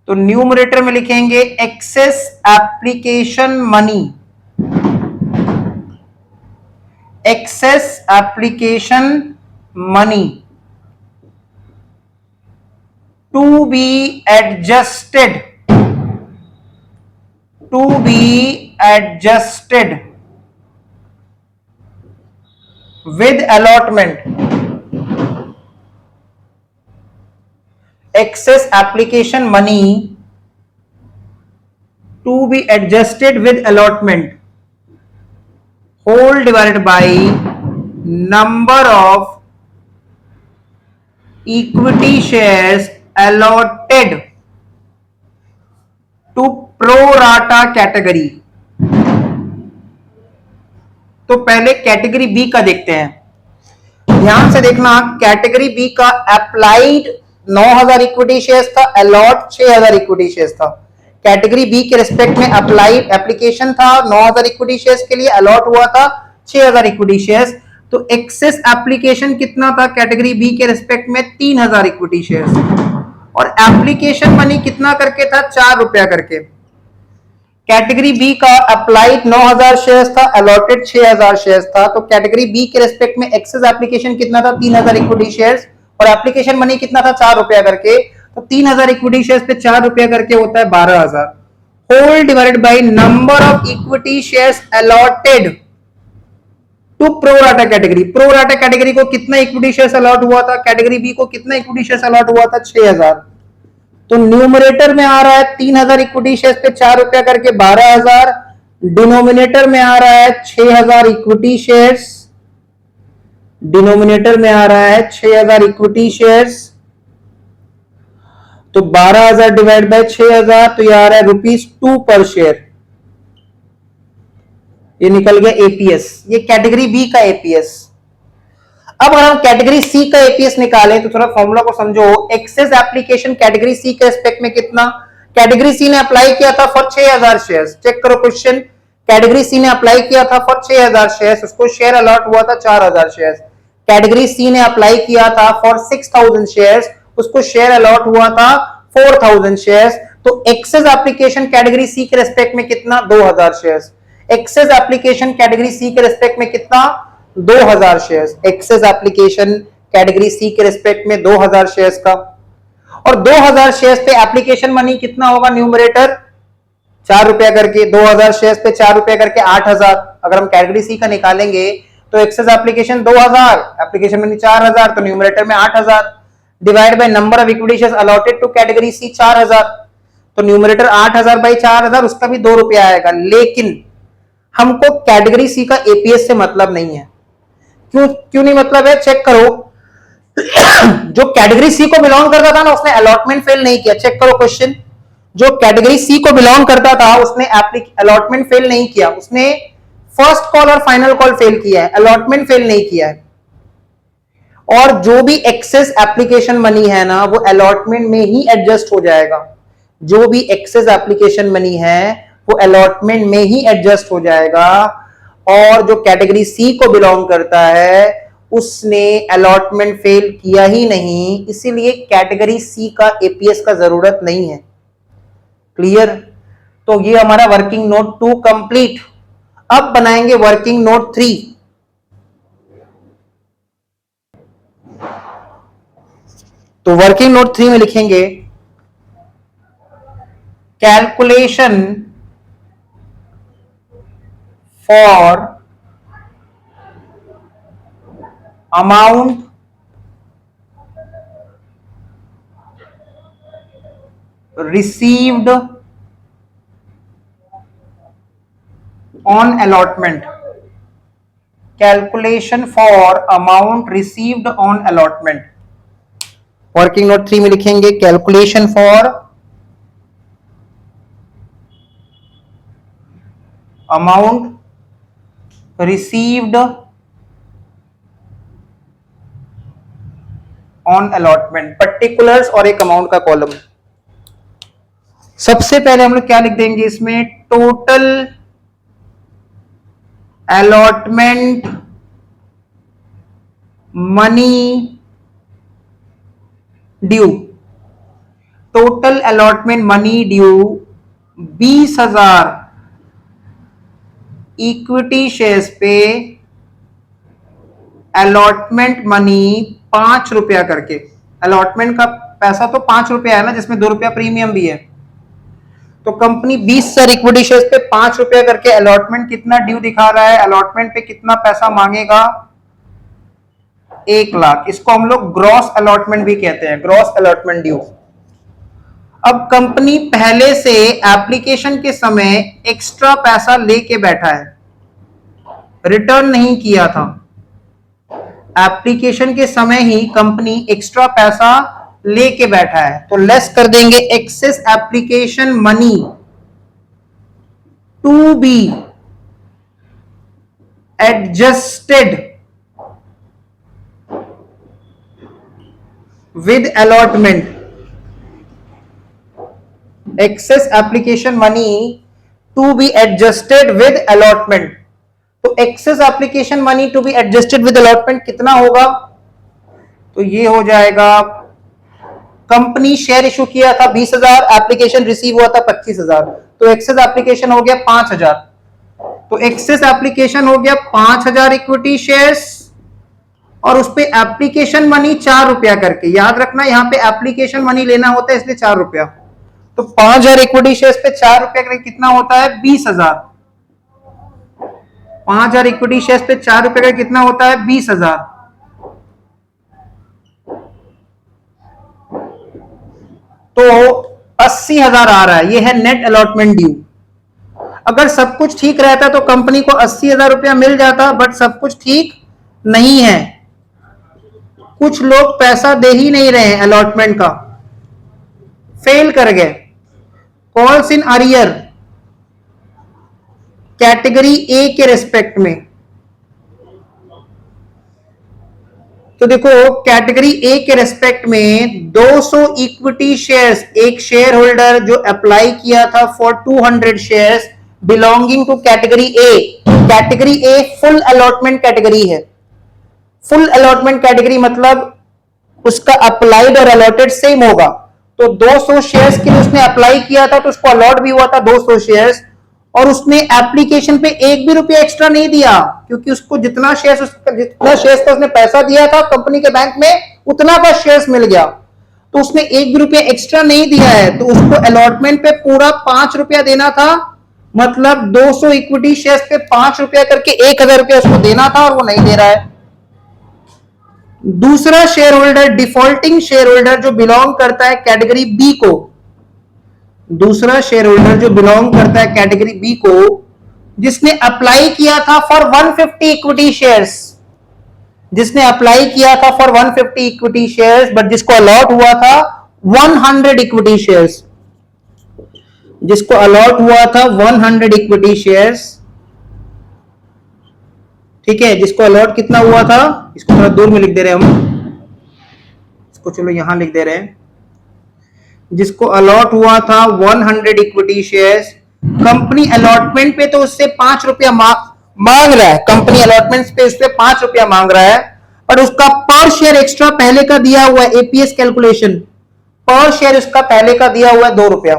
तो न्यूमरेटर में लिखेंगे excess application money, excess application money to be adjusted, to be adjusted with allotment, excess application money to be adjusted with allotment, whole divided by number of equity shares allotted to pro rata category। तो पहले category B का देखते हैं। ध्यान से देखना, category B का applied 9000 equity shares था, अलॉट 6000 इक्विटी शेयर्स था। कैटेगरी बी के रिस्पेक्ट में अप्लाइड एप्लीकेशन था 9000 इक्विटी शेयर्स के लिए, अलॉट हुआ था 6000 इक्विटी शेयर्स। तो एक्सेस एप्लीकेशन कितना था कैटेगरी बी के रिस्पेक्ट में, 3000 इक्विटी शेयर्स, और एप्लीकेशन मनी कितना करके था, 4 रुपया करके। कैटेगरी बी का अप्लाइड 9000 शेयर्स था, अलॉटेड 6000 शेयर्स था। तो कैटेगरी बी के रिस्पेक्ट में एक्सेस एप्लीकेशन कितना था, 3000 इक्विटी शेयर्स, और एप्लीकेशन मनी कितना था, 4 रुपया करके। तो 3000 इक्विटी शेयर्स पे 4 रुपया करके होता है 12000, whole divided by number of equity shares allotted to pro rata category. Pro rata category को कितना इक्विटी शेयर्स अलॉट हुआ था, कैटेगरी बी को कितना इक्विटी शेयर्स अलॉट हुआ था, 6000। तो न्यूमरेटर में आ रहा है 3000 इक्विटी शेयर्स पे 4 रुपया करके 12000, डिनोमिनेटर में आ रहा है 6000 इक्विटी शेयर्स, डिनोमिनेटर में आ रहा है 6000 इक्विटी शेयर्स। तो 12000 डिवाइड बाय 6000, तो ये आ रहा है ₹2 पर शेयर। ये निकल गया एपीएस, ये कैटेगरी बी का एपीएस। अब अगर हम कैटेगरी सी का एपीएस निकालें तो थोड़ा फॉर्मूला को समझो। एक्सेस एप्लीकेशन कैटेगरी सी के रिस्पेक्ट में कितना, कैटेगरी सी ने अप्लाई किया था फॉर 6000 शेयर्स। चेक करो क्वेश्चन, कैटेगरी सी ने अप्लाई किया था फॉर 6000 शेयर्स, उसको शेयर अलॉट हुआ था 4000 शेयर्स। कैटेगरी सी ने अप्लाई किया था फॉर 6000 शेयर्स, उसको शेयर अलॉट हुआ था 4000 शेयर्स। तो एक्सेस एप्लीकेशन कैटेगरी सी के रिस्पेक्ट में कितना, 2000 shares. Excess application category C के रिस्पेक्ट में कितना, 2000 shares. Excess application category C के रिस्पेक्ट में 2000 शेयर्स का, और 2000 शेयर्स पे एप्लीकेशन मनी कितना होगा, न्यूमरेटर 4 रुपया करके, 2000 शेयर्स पे 4 रुपया करके 8000। अगर हम कैटेगरी सी का निकालेंगे तो एक्सेस एप्लीकेशन 2000, एप्लीकेशन मनी 4000, तो न्यूमरेटर में 8000 divide by number of equity shares allotted to category C 4000, तो न्यूमरेटर 8000 बाई 4000, उसका भी 2 रुपया आएगा। लेकिन हमको कैटेगरी सी का एपीएस से मतलब नहीं है। क्यों नहीं मतलब है, चेक करो। जो कैटेगरी सी को बिलोंग करता था ना, उसने अलॉटमेंट फेल नहीं किया। चेक करो क्वेश्चन, जो कैटेगरी सी को बिलोंग करता था उसने अलॉटमेंट फेल नहीं किया, उसने फर्स्ट कॉल और फाइनल कॉल फेल किया है, अलॉटमेंट फेल नहीं किया है। और जो भी एक्सेस एप्लीकेशन मनी है ना वो अलॉटमेंट में ही एडजस्ट हो जाएगा। जो भी एक्सेस एप्लीकेशन मनी है वो अलॉटमेंट में ही एडजस्ट हो जाएगा। और जो कैटेगरी सी को बिलोंग करता है उसने अलॉटमेंट फेल किया ही नहीं, इसीलिए कैटेगरी सी का एपीएस का जरूरत नहीं है। क्लियर? तो ये हमारा वर्किंग नोट 2 कंप्लीट। अब बनाएंगे वर्किंग नोट 3। तो वर्किंग नोट 3 में लिखेंगे calculation for amount received on allotment. Calculation for amount received on allotment. Working note 3 में लिखेंगे calculation for amount received on allotment, particulars और एक अमाउंट का कॉलम। सबसे पहले हम लोग क्या लिख देंगे इसमें, total allotment money due. Total allotment money due 20,000 equity shares पे अलॉटमेंट मनी 5 रुपया करके। अलॉटमेंट का पैसा तो 5 रुपया है ना, जिसमें 2 रुपया प्रीमियम भी है। तो कंपनी 20,000 इक्विटी शेयर्स पे 5 रुपया करके अलॉटमेंट कितना ड्यू दिखा रहा है, अलॉटमेंट पे कितना पैसा मांगेगा, 1 लाख। इसको हम लोग ग्रॉस अलॉटमेंट भी कहते हैं, ग्रॉस अलॉटमेंट ड्यू। अब कंपनी पहले से एप्लीकेशन के समय एक्स्ट्रा पैसा लेके बैठा है, रिटर्न नहीं किया था। एप्लीकेशन के समय ही कंपनी एक्स्ट्रा पैसा लेके बैठा है, तो लेस कर देंगे excess application money to be adjusted with allotment. Excess application money to be adjusted with allotment. तो excess application money to be adjusted with allotment कितना होगा, तो ये हो जाएगा, कंपनी शेयर इशू किया था 20,000, एप्लीकेशन रिसीव हुआ था 25,000, तो एक्सेस एप्लीकेशन हो गया 5,000। तो एक्सेस एप्लीकेशन हो गया 5,000 इक्विटी शेयर्स, और उस पे एप्लीकेशन मनी 4 रुपया करके। याद रखना यहां पे एप्लीकेशन मनी लेना होता है, इसलिए 4 रुपया। तो 5,000 इक्विटी शेयर्स पे 4 रुपया करके कितना होता है, 20,000। 5,000 इक्विटी शेयर्स पे 4 रुपए का कितना होता है, 20,000। तो 80,000 आ रहा है, ये है नेट अलॉटमेंट ड्यू। अगर सब कुछ ठीक रहता तो कंपनी को 80,000 रुपया मिल जाता, बट सब कुछ ठीक नहीं है। कुछ लोग पैसा दे ही नहीं रहे हैं अलॉटमेंट का, फेल कर गए। Calls in arrear category A के रेस्पेक्ट में। तो देखो कैटेगरी ए के रेस्पेक्ट में 200 इक्विटी शेयर्स, एक शेयर होल्डर जो अप्लाई किया था for 200 shares belonging to category A. Category A full allotment category है। फुल अलॉटमेंट कैटेगरी मतलब उसका अप्लाइड और अलॉटेड सेम होगा। तो 200 शेयर्स के लिए उसने अप्लाई किया था, तो उसको अलॉट भी हुआ था 200 शेयर्स, और उसने एप्लीकेशन पे 1 भी रुपया एक्स्ट्रा नहीं दिया, क्योंकि उसको जितना शेयर्स का उसने पैसा दिया था कंपनी के बैंक में, उतना का शेयर्स मिल गया। तो उसने 1 भी रुपया एक्स्ट्रा नहीं दिया है, तो उसको अलॉटमेंट पे पूरा 5 रुपया देना था। मतलब 200 इक्विटी शेयर्स पे 5 रुपया करके 1,000 रुपया उसको देना था, और वो नहीं दे रहा है। दूसरा share holder, defaulting share holder जो बिलोंग करता है कैटेगरी बी को, दूसरा शेयर होल्डर जो बिलोंग करता है कैटेगरी बी को, जिसने अप्लाई किया था फॉर 150 इक्विटी शेयर्स, जिसने अप्लाई किया था फॉर 150 इक्विटी शेयर्स, बट जिसको अलॉट हुआ था 100 इक्विटी शेयर्स, जिसको अलॉट हुआ था 100 इक्विटी शेयर्स। ठीक है, जिसको अलॉट कितना हुआ था, इसको थोड़ा दूर में लिख दे रहे हैं हम, इसको चलो यहां लिख दे रहे हैं, जिसको अलॉट हुआ था 100 इक्विटी शेयर्स, कंपनी अलॉटमेंट पे तो उससे 5 रुपया मांग रहा है, कंपनी अलॉटमेंट पे उससे 5 रुपया मांग रहा है, पर उसका पर शेयर एक्स्ट्रा पहले का दिया हुआ है, एपीएस कैलकुलेशन पर शेयर उसका पहले का दिया हुआ है 2 रुपया।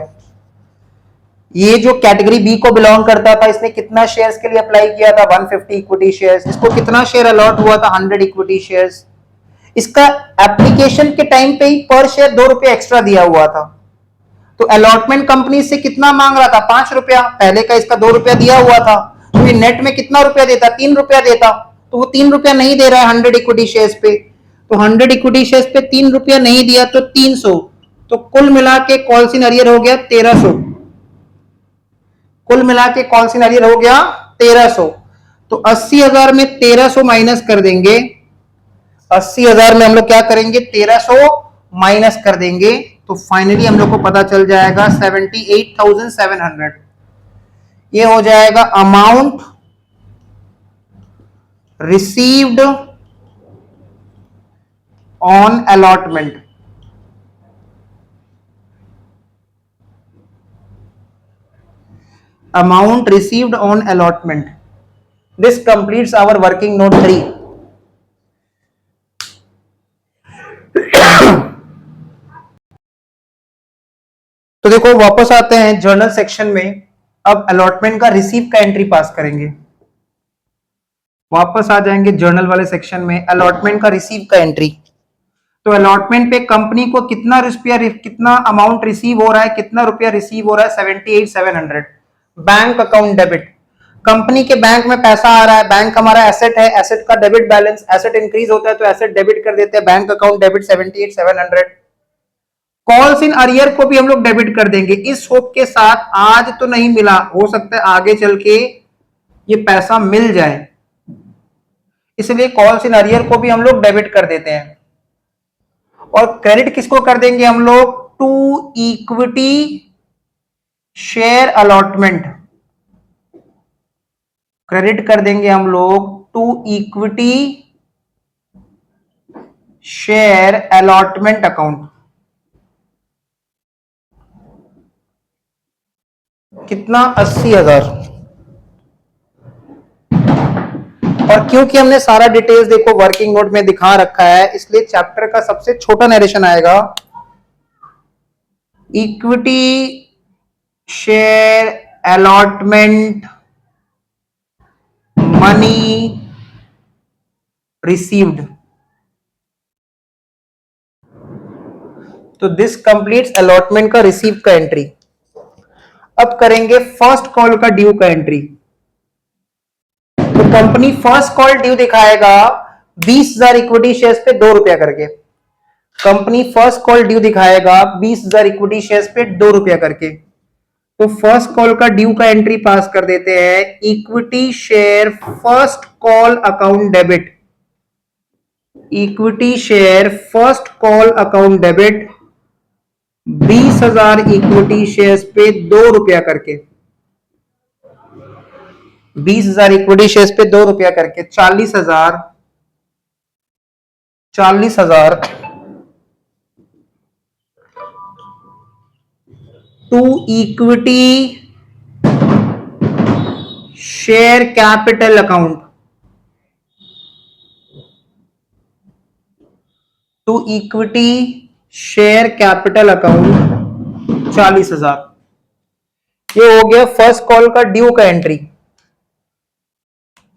ये जो कैटेगरी बी को बिलोंग करता था, इसने कितना शेयर्स के लिए अप्लाई किया था? 150 इक्विटी शेयर्स। इसको कितना शेयर अलॉट हुआ था? 100 इक्विटी शेयर्स। इसका एप्लीकेशन के टाइम पे ही पर शेयर 2 रुपया एक्स्ट्रा दिया हुआ था, तो अलॉटमेंट कंपनी से कितना मांग रहा था? 5 रुपया, पहले का इसका 2 रुपया दिया हुआ था, तो ये नेट में कितना रुपया देता? 3 रुपया देता, तो वो 3 रुपया नहीं दे रहा है 100 इक्विटी शेयर्स पे, तो 100 इक्विटी शेयर्स पे 3 रुपया नहीं दिया तो 300, तो कुल मिला के कॉल्स इन अरियर हो गया 1300, कुल मिला के कॉल्स इन अरियर हो गया 1300। तो 80,000 में 1300 माइनस कर देंगे, 80,000 में हम लोग क्या करेंगे? 1300 माइनस कर देंगे, तो फाइनली हम लोग को पता चल जाएगा 78,700। ये हो जाएगा amount received on allotment. Amount received on allotment. This completes our working note 3। तो देखो वापस आते हैं जर्नल सेक्शन में, अब अलॉटमेंट का रिसीव का एंट्री पास करेंगे। वापस आ जाएंगे जर्नल वाले सेक्शन में, अलॉटमेंट का रिसीव का एंट्री। तो अलॉटमेंट पे कंपनी को कितना रुपया, कितना अमाउंट रिसीव हो रहा है, कितना रुपया रिसीव हो रहा है? 78,700। बैंक अकाउंट डेबिट, कंपनी के बैंक में पैसा आ रहा है, बैंक हमारा एसेट है, एसेट का डेबिट बैलेंस, एसेट इंक्रीज होता है तो एसेट डेबिट कर देते हैं, bank account debit 78,700। Calls in arrear को भी हम लोग डेबिट कर देंगे, इस होप के साथ आज तो नहीं मिला, हो सकता है आगे चल के ये पैसा मिल जाए, इसलिए कॉल्स इन अरियर को भी हम लोग डेबिट कर देते हैं। और क्रेडिट किसको कर देंगे हम लोग? To equity share allotment, credit कर देंगे हम लोग to equity share allotment account. कितना? 80,000। और क्योंकि हमने सारा डिटेल्स देखो वर्किंग नोट में दिखा रखा है, इसलिए चैप्टर का सबसे छोटा नरेशन आएगा, equity share allotment money received. तो दिस कंप्लीट्स अलॉटमेंट का रिसीव का एंट्री। अब करेंगे फर्स्ट कॉल का ड्यू का एंट्री। तो कंपनी फर्स्ट कॉल ड्यू दिखाएगा 20,000 इक्विटी शेयर्स पे 2 रुपया करके, कंपनी फर्स्ट कॉल ड्यू दिखाएगा 20,000 इक्विटी शेयर्स पे 2 रुपया करके। तो फर्स्ट कॉल का ड्यू का एंट्री पास कर देते हैं, equity share first call account debit, equity share first call account debit 20,000 equity shares पे 2 रुपया करके, 20,000 इक्विटी शेयर्स पे 2 रुपया करके 40,000 to equity share capital account, to equity share capital account 40,000। ये हो गया फर्स्ट कॉल का ड्यू का entry.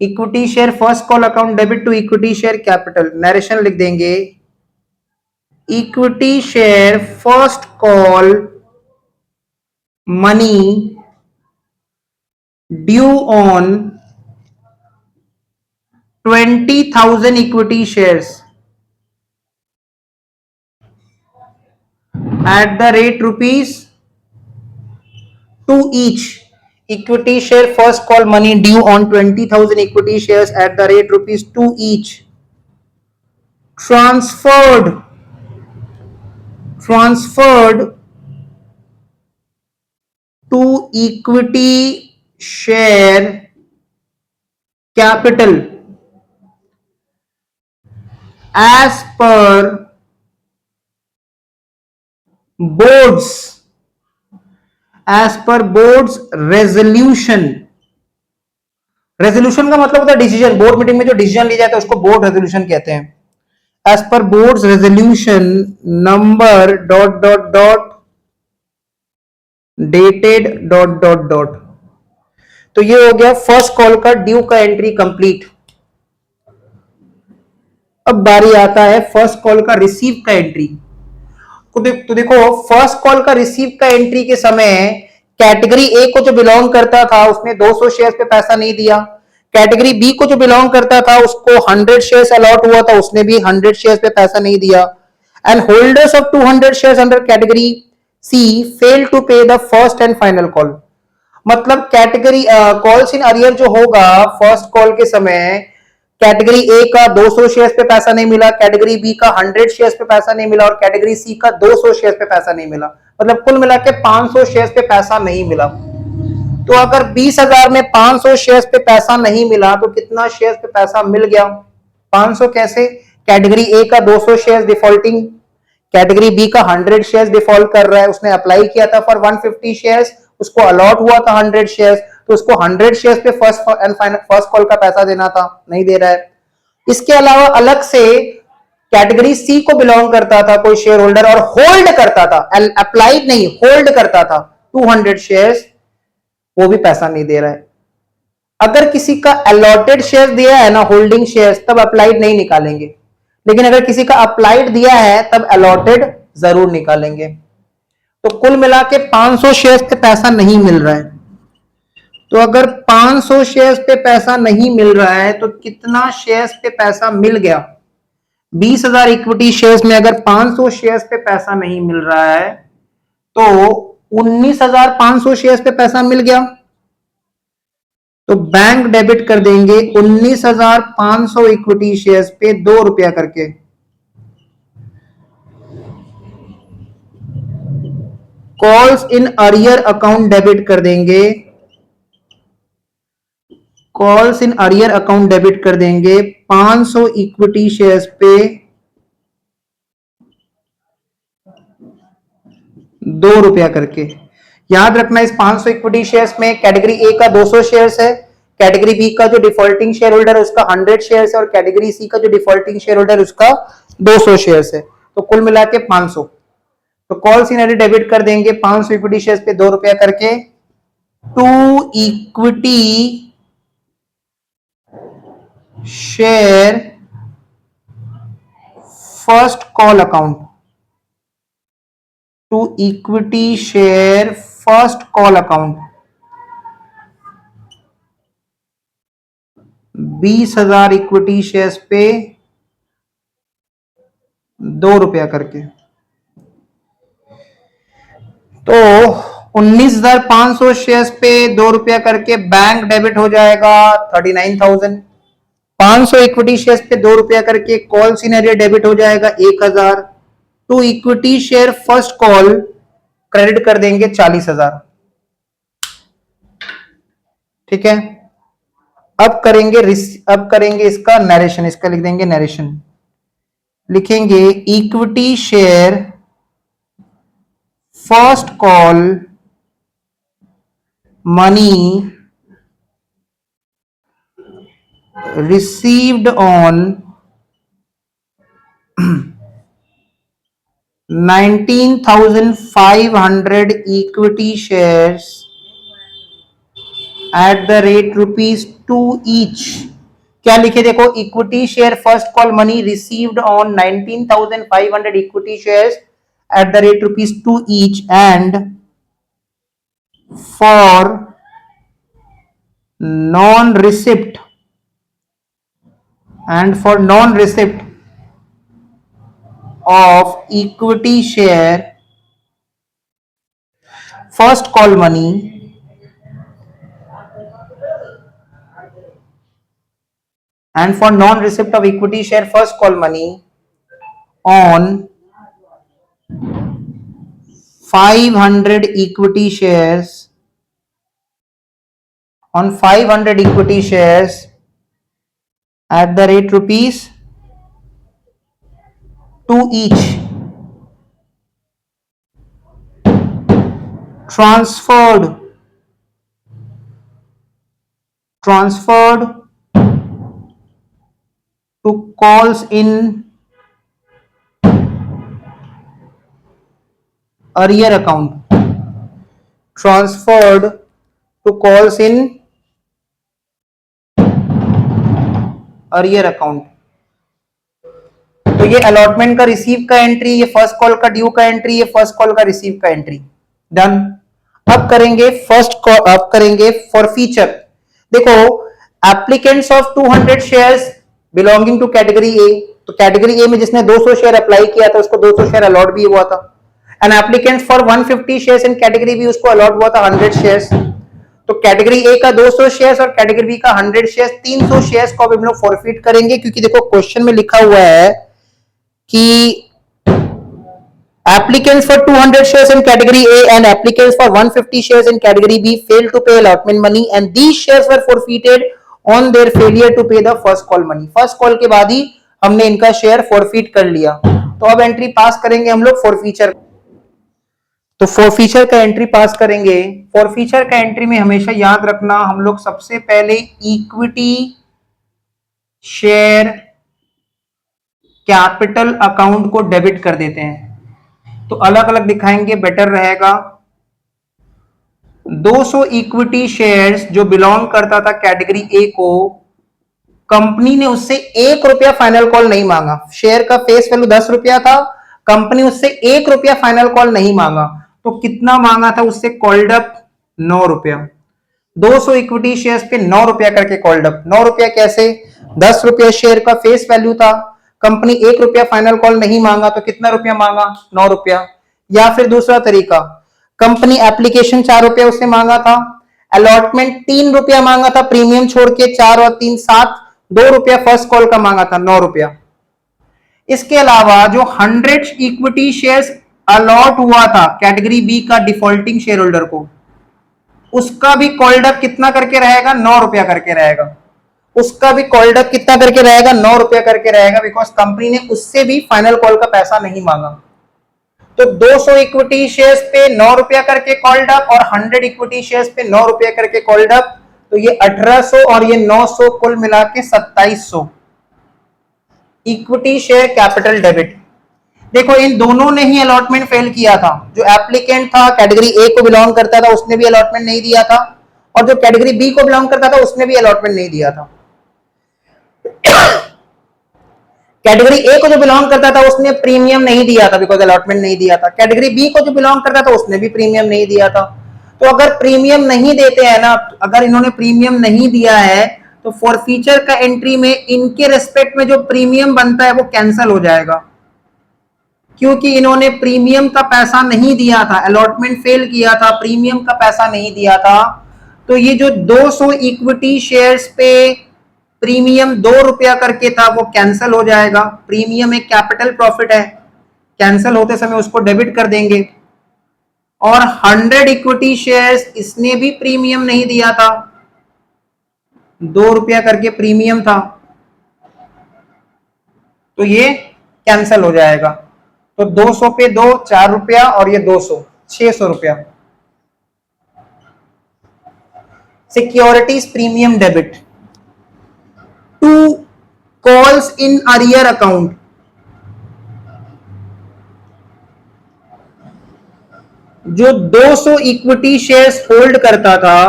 Equity share first call account debit to equity share capital, narration लिख देंगे, equity share first call money due on 20,000 equity shares at the rate rupees 2 each. Equity share first call money due on 20,000 equity shares at the rate rupees 2 each. Transferred to equity share capital as per board's, as per board's resolution. Resolution का मतलब होता है decision, board meeting में जो decision लिया जाता है उसको बोर्ड रेजोल्यूशन कहते हैं। As per board's resolution number dot dot dot dated dot dot dot. तो ये हो गया फर्स्ट कॉल का ड्यू का एंट्री कंप्लीट। अब बारी आता है फर्स्ट कॉल का रिसीव का एंट्री। तो देखो फर्स्ट कॉल का रिसीव का एंट्री के समय कैटेगरी ए को जो बिलोंग करता था उसने 200 शेयर पे पैसा नहीं दिया। कैटेगरी बी को जो बिलोंग करता था उसको 100 शेयर्स अलॉट हुआ था, उसने भी 100 शेयर्स पे पैसा नहीं दिया। And holders of 200 shares under category C fail to pay the first and final call. मतलब कैटेगरी कॉल्स इन अरियर जो होगा फर्स्ट कॉल के समय, कैटेगरी ए का 200 शेयर्स पे पैसा नहीं मिला, कैटेगरी बी का 100 शेयर्स पे पैसा नहीं मिला और कैटेगरी सी का 200 शेयर्स पे पैसा नहीं मिला। मतलब कुल मिला के 500 शेयर्स पे पैसा नहीं मिला। तो अगर 20,000 में 500 शेयर्स पे पैसा नहीं मिला तो कितना शेयर्स पे पैसा मिल गया? 500 कैसे? कैटेगरी ए का 200 शेयर्स डिफॉल्टिंग, कैटेगरी बी का 100 शेयर्स डिफॉल्ट कर रहा है, उसने अप्लाई किया था फॉर 150 शेयर्स, उसको अलॉट हुआ था 100 शेयर्स, तो उसको 100 शेयर्स पे first and final first call का पैसा देना था, नहीं दे रहा है। इसके अलावा अलग से कैटेगरी सी को बिलोंग करता था कोई शेयर होल्डर और होल्ड करता था, अप्लाइड नहीं होल्ड करता था 200 शेयर्स, वो भी पैसा नहीं दे रहा है। अगर किसी का अलॉटेड शेयर दिया है ना होल्डिंग शेयर्स, तब अप्लाइड नहीं निकालेंगे, लेकिन अगर किसी का अप्लाइड दिया है तब अलॉटेड जरूर निकालेंगे। तो कुल मिला के 500 शेयर्स पे पैसा नहीं मिल रहा है। तो अगर 500 शेयर्स पे पैसा नहीं मिल रहा है तो कितना शेयर्स पे पैसा मिल गया? 20,000 इक्विटी शेयर्स में अगर 500 शेयर्स पे पैसा नहीं मिल रहा है तो 19,500 शेयर्स पे पैसा मिल गया। तो बैंक डेबिट कर देंगे 19,500 इक्विटी शेयर्स पे 2 रुपया करके। Calls in arrear account debit कर देंगे, calls in arrear account debit कर देंगे 500 इक्विटी शेयर्स पे 2 रुपया करके। याद रखना इस 500 इक्विटी शेयर्स में कैटेगरी ए का 200 शेयर्स है, कैटेगरी बी का जो डिफॉल्टिंग शेयर होल्डर है उसका 100 शेयर्स है और कैटेगरी सी का जो डिफॉल्टिंग शेयर होल्डर है उसका 200 शेयर्स है। तो कुल मिला के 500। तो कॉल सीनरी डेबिट कर देंगे 500 इक्विटी शेयर्स पे 2 रुपया करके to equity share first call account, to equity share first call account 20,000 equity shares पे 2 रुपया करके। तो 19,500 शेयर्स पे 2 रुपया करके बैंक डेबिट हो जाएगा 39,000। 500 इक्विटी शेयर्स पे 2 रुपया करके कॉल सीनरी डेबिट हो जाएगा 1,000। To equity share first call credit कर देंगे 40,000। ठीक है, अब करेंगे इसका नरेशन, इसका लिख देंगे नरेशन। लिखेंगे equity share first call money received on 19,500 equity shares at the rate ₹2 each। क्या लिखे देखो, equity share first call money received on 19,500 equity shares at the rate ₹2 each and for non-receipt of equity share first call money and for non-receipt of equity share first call money on 500 equity shares at the rate ₹2 each। transferred to calls in arrear account, transferred to calls in arrear account। तो ये allotment का receive का entry, ये first call का due का entry, ये first call का receive का एंट्री। डन। अब करेंगे अब करेंगे फॉर फीचर। देखो, applicants of 200 shares belonging to category A, तो कैटेगरी ए में जिसने 200 शेयर अप्लाई किया था उसको 200 शेयर अलॉट भी हुआ था। And applicants for 150 shares in category B, उसको अलॉट हुआ था 100 शेयर्स। तो कैटेगरी ए का 200 शेयर्स और कैटेगरी बी का 100 शेयर्स, 300 शेयर्स को अब हम लोग फॉरफिट करेंगे, क्योंकि देखो क्वेश्चन में लिखा हुआ है कि applicants for 200 shares in category A and applicants for 150 shares in category B failed to pay allotment money and these shares were forfeited on their failure to pay the first call money। First call के बाद ही हमने इनका share forfeit कर लिया। तो अब entry pass करेंगे हम लोग फॉरफीचर। तो फॉरफीचर का एंट्री पास करेंगे। फॉरफीचर का एंट्री में हमेशा याद रखना, हम लोग सबसे पहले इक्विटी शेयर कैपिटल अकाउंट को डेबिट कर देते हैं। तो अलग अलग दिखाएंगे, बेटर रहेगा। 200 इक्विटी शेयर्स जो बिलोंग करता था कैटेगरी ए को, कंपनी ने उससे 1 रुपया फाइनल कॉल नहीं मांगा। शेयर का फेस वैल्यू 10 रुपया था, कंपनी उससे 1 रुपया फाइनल कॉल नहीं मांगा। तो कितना मांगा था उससे? कॉल्ड अप 9 रुपया। 200 इक्विटी शेयर्स पे 9 रुपया करके कॉल्ड अप। 9 रुपया कैसे? 10 रुपया शेयर का फेस वैल्यू था, कंपनी 1 रुपया फाइनल कॉल नहीं मांगा, तो कितना रुपया मांगा? 9 रुपया। या फिर दूसरा तरीका, कंपनी एप्लीकेशन 4 रुपया उससे मांगा था, अलॉटमेंट 3 रुपया मांगा था, प्रीमियम छोड़ के 4 और 3 7, 2 रुपया फर्स्ट कॉल का मांगा था, 9 रुपया। इसके अलावा जो 100 इक्विटी शेयर्स अलॉट हुआ था कैटेगरी बी का डिफॉल्टिंग शेयर होल्डर को, उसका भी कॉल्ड अप कितना करके रहेगा? 9 रुपया करके रहेगा। उसका भी कॉल्ड अप कितना करके रहेगा? 9 रुपया करके रहेगा, बिकॉज कंपनी ने उससे भी फाइनल कॉल का पैसा नहीं मांगा। तो 200 इक्विटी शेयर्स पे 9 रुपया करके कॉल्ड अप और 100 इक्विटी शेयर्स पे 9 रुपया करके कॉल्ड अप, तो ये 1800 और ये 900 कुल मिला के 2700 इक्विटी शेयर कैपिटल डेबिट। देखो, इन दोनों ने ही अलॉटमेंट फेल किया था। जो एप्लीकेंट था कैटेगरी ए को बिलोंग करता था उसने भी अलॉटमेंट नहीं दिया था, और जो कैटेगरी बी को बिलोंग करता था उसने भी अलॉटमेंट नहीं दिया था। कैटेगरी ए को जो बिलोंग करता था उसने प्रीमियम नहीं दिया था, बिकॉज अलॉटमेंट नहीं दिया था। कैटेगरी बी को जो बिलोंग करता था उसने भी प्रीमियम नहीं दिया था। तो अगर प्रीमियम नहीं देते हैं ना, अगर इन्होंने प्रीमियम नहीं दिया है, तो फॉरफीचर का एंट्री में इनके रेस्पेक्ट में जो प्रीमियम बनता है वो कैंसिल हो जाएगा, क्योंकि इन्होंने प्रीमियम का पैसा नहीं दिया था, अलॉटमेंट फेल किया था, प्रीमियम का पैसा नहीं दिया था। तो ये जो 200 इक्विटी शेयर्स पे प्रीमियम 2 रुपया करके था वो कैंसिल हो जाएगा। प्रीमियम एक कैपिटल प्रॉफिट है, कैंसिल होते समय उसको डेबिट कर देंगे। और 100 इक्विटी शेयर्स, इसने भी प्रीमियम नहीं दिया था, 2 रुपया करके प्रीमियम था, तो ये कैंसिल हो जाएगा। तो 200 पे 2 4 रुपया और ये 200 600 रुपया। Securities premium debit to calls in arrear account. जो 200 इक्विटी शेयर्स होल्ड करता था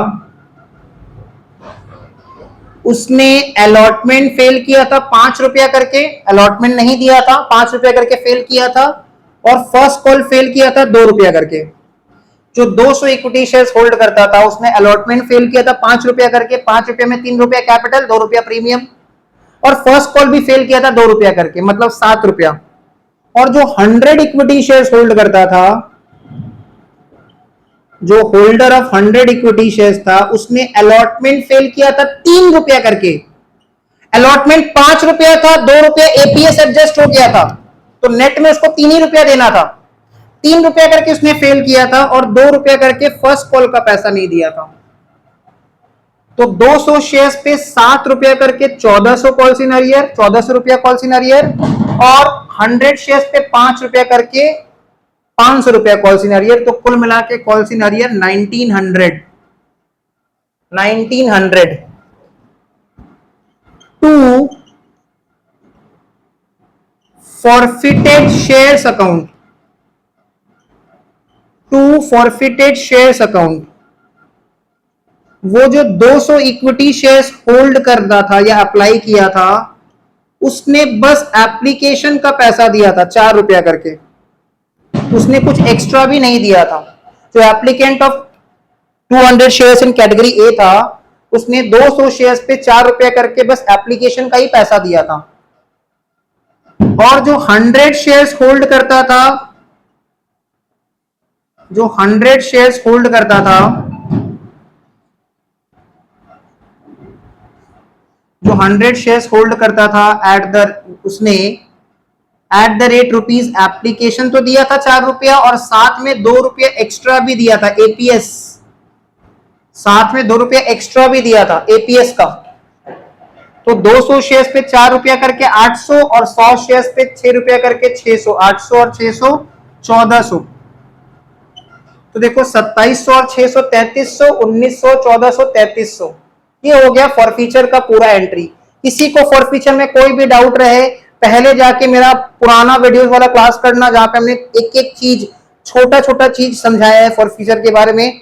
उसने अलॉटमेंट फेल किया था 5 रुपया करके, अलॉटमेंट नहीं दिया था, 5 रुपया करके फेल किया था, और फर्स्ट कॉल फेल किया था 2 रुपया करके। जो 200 इक्विटी शेयर्स होल्ड करता था उसने अलॉटमेंट फेल किया था 5 रुपया करके, 5 रुपया में 3 रुपया कैपिटल, 2 रुपया प्रीमियम, और फर्स्ट कॉल भी फेल किया था 2 रुपया करके, मतलब 7 रुपया। और जो 100 इक्विटी शेयर्स होल्ड करता था, जो होल्डर ऑफ 100 इक्विटी शेयर्स था, उसने अलॉटमेंट फेल किया था 3 रुपया करके। अलॉटमेंट 5 रुपया था, 2 रुपया एपीएस एडजस्ट हो गया था, तो नेट में उसको 3 ही रुपया देना था। 3 रुपया करके उसने फेल किया था और 2 रुपया करके फर्स्ट कॉल का पैसा नहीं दिया था। तो 200 शेयर्स पे 7 रुपया करके 1400 कॉल्स इन अरियर, 1400 रुपया कॉल्स इन अरियर, और 100 शेयर्स पे 5 रुपया करके ₹500 कॉल्स इन अरियर, तो कुल मिला के calls in arrear 1900 to forfeited shares account, to forfeited shares account. वो जो 200 इक्विटी शेयर्स होल्ड करता था या अप्लाई किया था, उसने बस एप्लीकेशन का पैसा दिया था ₹4 करके, उसने कुछ एक्स्ट्रा भी नहीं दिया था। जो applicant of 200 shares in category ए था, उसने 200 शेयर्स पे ₹4 करके बस एप्लीकेशन का ही पैसा दिया था। और जो 100 शेयर्स होल्ड करता था, जो 100 शेयर्स होल्ड करता था, जो 100 शेयर्स होल्ड करता था उसने at the rate rupees application तो दिया था ₹4 और साथ में ₹2 एक्स्ट्रा भी दिया था एपीएस, साथ में ₹2 एक्स्ट्रा भी दिया था एपीएस का। तो 200 शेयर्स पे ₹4 करके 800 और 100 शेयर्स पे ₹6 करके 600, 800 और 600 1400। तो देखो 2700 और 600 3300, 1900 1400 3300। ये हो गया फॉरफीचर का पूरा एंट्री। किसी को फॉरफीचर में कोई भी डाउट रहे, पहले जाके मेरा पुराना वीडियोस वाला क्लास करना, जहां पे हमने एक एक चीज, छोटा छोटा चीज समझाया है फॉरफीचर के बारे में,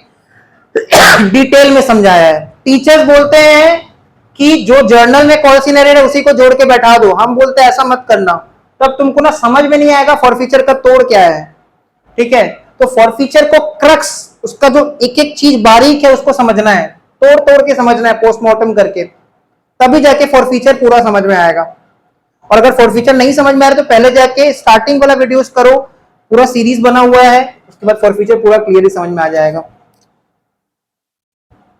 डिटेल में समझाया है। टीचर्स बोलते हैं कि जो जर्नल में कॉल सिनेरियो है उसी को जोड़ के बैठा दो, हम बोलते हैं ऐसा मत करना, तब तुमको ना समझ में नहीं आएगा फॉरफीचर का तोड़ क्या है। ठीक है, तो फॉरफीचर को क्रक्स, उसका जो एक एक चीज बारीक है उसको समझना है, तोड़ तोड़ के समझना है, पोस्टमार्टम करके, तभी जाके फॉरफीचर पूरा समझ में आएगा। और अगर फॉरफीचर नहीं समझ में आ रहा तो पहले जाके स्टार्टिंग वाला वीडियोस करो, पूरा सीरीज बना हुआ है, उसके बाद फॉरफीचर पूरा क्लियरली समझ में आ जाएगा।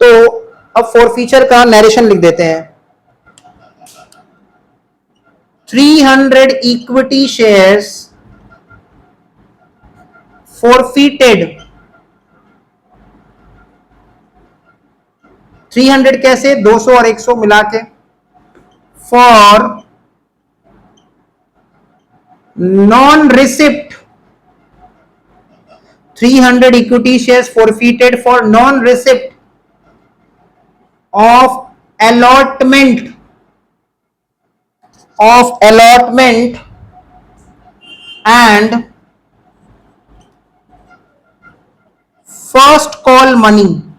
तो अब फॉरफीचर का नरेशन लिख देते हैं। 300 इक्विटी शेयर्स forfeited, 300 कैसे, 200 और 100 मिला के, for non receipt, 300 equity shares forfeited for non receipt of allotment and first call money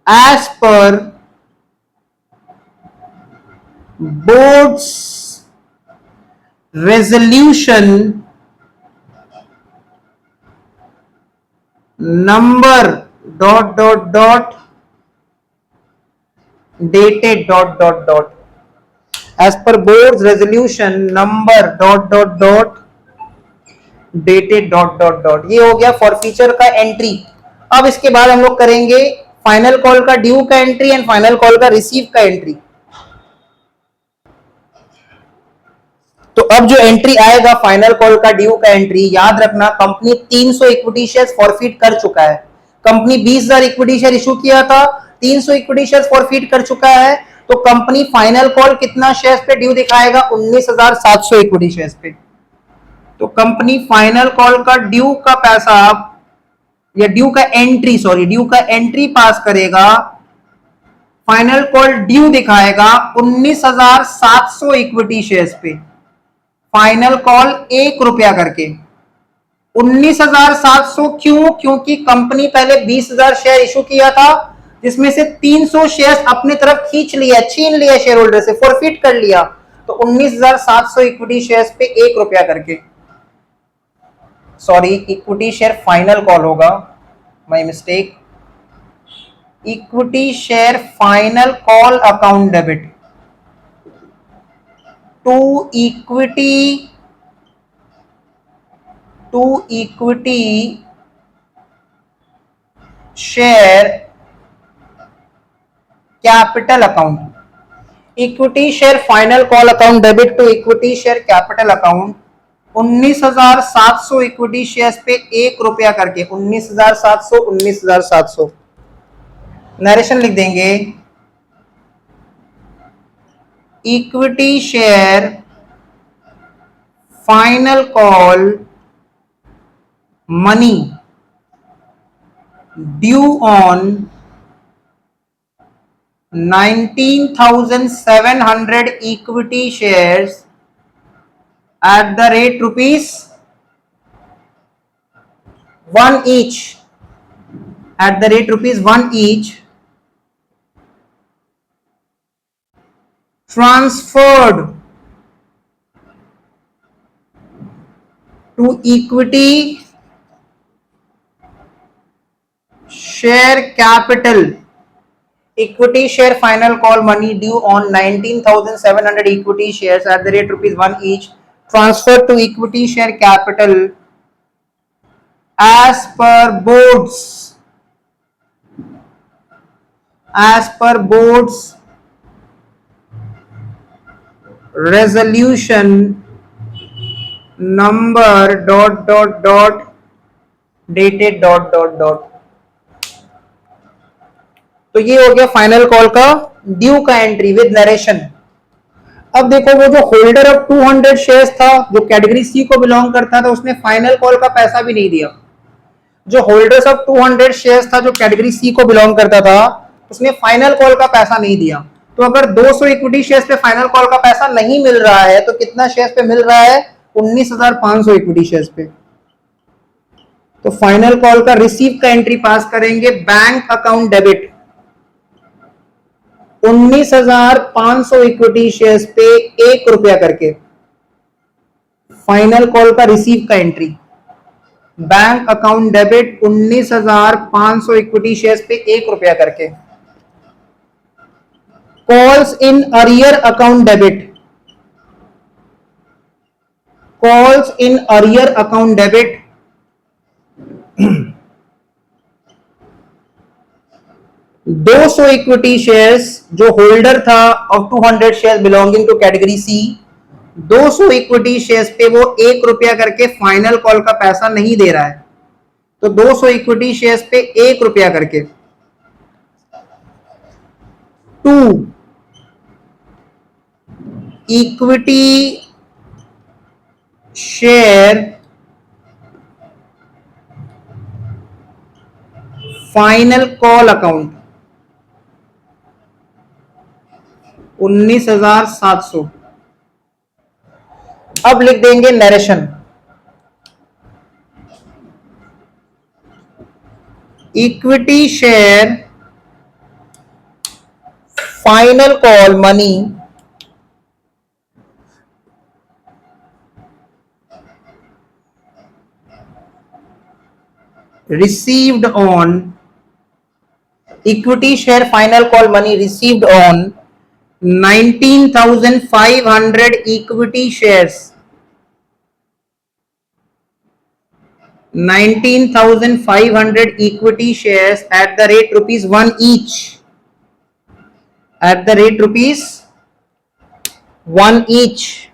as per board's resolution number ... dated ... as per board's resolution number ... dated ... ये हो गया फॉरफीचर का entry. अब इसके बाद हम लोग करेंगे फाइनल कॉल का ड्यू का एंट्री एंड फाइनल कॉल का रिसीव का एंट्री। तो अब जो एंट्री आएगा फाइनल कॉल का ड्यू का एंट्री, याद रखना कंपनी 300 इक्विटी शेयर्स फॉरफिट कर चुका है। कंपनी 20,000 इक्विटी शेयर इशू किया था, 300 इक्विटी शेयर्स फॉरफिट कर चुका है, तो कंपनी फाइनल कॉल कितना शेयर्स पे ड्यू दिखाएगा, 19,700 इक्विटी शेयर्स पे। तो कंपनी फाइनल कॉल का ड्यू का पैसा या ड्यू का एंट्री पास करेगा, फाइनल कॉल ड्यू दिखाएगा 19,700 इक्विटी शेयर्स पे, फाइनल कॉल ₹1 करके। 19,700 क्यों? क्योंकि कंपनी पहले 20,000 शेयर इशू किया था, जिसमें से 300 शेयर अपनी तरफ खींच लिया, छीन लिया शेयर होल्डर से, फॉरफिट कर लिया, तो 19,700 इक्विटी शेयर्स पे ₹1 करके, sorry equity share final call होगा, my mistake, equity share final call account debit to equity share capital account, equity share final call account debit to equity share capital account, 19,700 equity shares पे ₹1 करके, 19,700 narration लिख देंगे। equity share final call money due on 19,700 equity shares at the rate rupees 1 each, at the rate rupees 1 each, transferred to equity share capital, equity share final call money due on 19,700 equity shares at the rate rupees 1 each, transferred to equity share capital as per board's resolution number dated . तो ये हो गया final call का due का entry with narration. अब देखो वो जो होल्डर ऑफ 200 शेयर्स था जो कैटेगरी सी को बिलोंग करता था उसने फाइनल कॉल का पैसा भी नहीं दिया। जो होल्डर्स ऑफ 200 शेयर्स था जो कैटेगरी सी को बिलोंग करता था उसने फाइनल कॉल का पैसा नहीं दिया। तो अगर 200 इक्विटी शेयर्स पे फाइनल कॉल का पैसा नहीं मिल रहा है तो कितना शेयर्स पे मिल रहा है? 19,500 इक्विटी शेयर्स पे। तो फाइनल कॉल का रिसीव का एंट्री पास करेंगे bank account debit 19,500 equity shares पे 1 रुपया करके। फाइनल कॉल का रिसीव का entry bank account debit 19,500 equity shares पे 1 रुपया करके। Calls in arrear account debit, calls in arrear account debit 200 equity shares जो होल्डर था of 200 shares belonging to category C, 200 equity shares पे वो 1 रुपया करके फाइनल कॉल का पैसा नहीं दे रहा है। तो 200 इक्विटी शेयर्स पे 1 रुपया करके। 2 equity share final call account 19,700। अब लिख देंगे narration equity share final call money received on equity share final call money received on 19,500 equity shares, 19,500 equity shares at the rate rupees 1 each, at the rate rupees 1 each,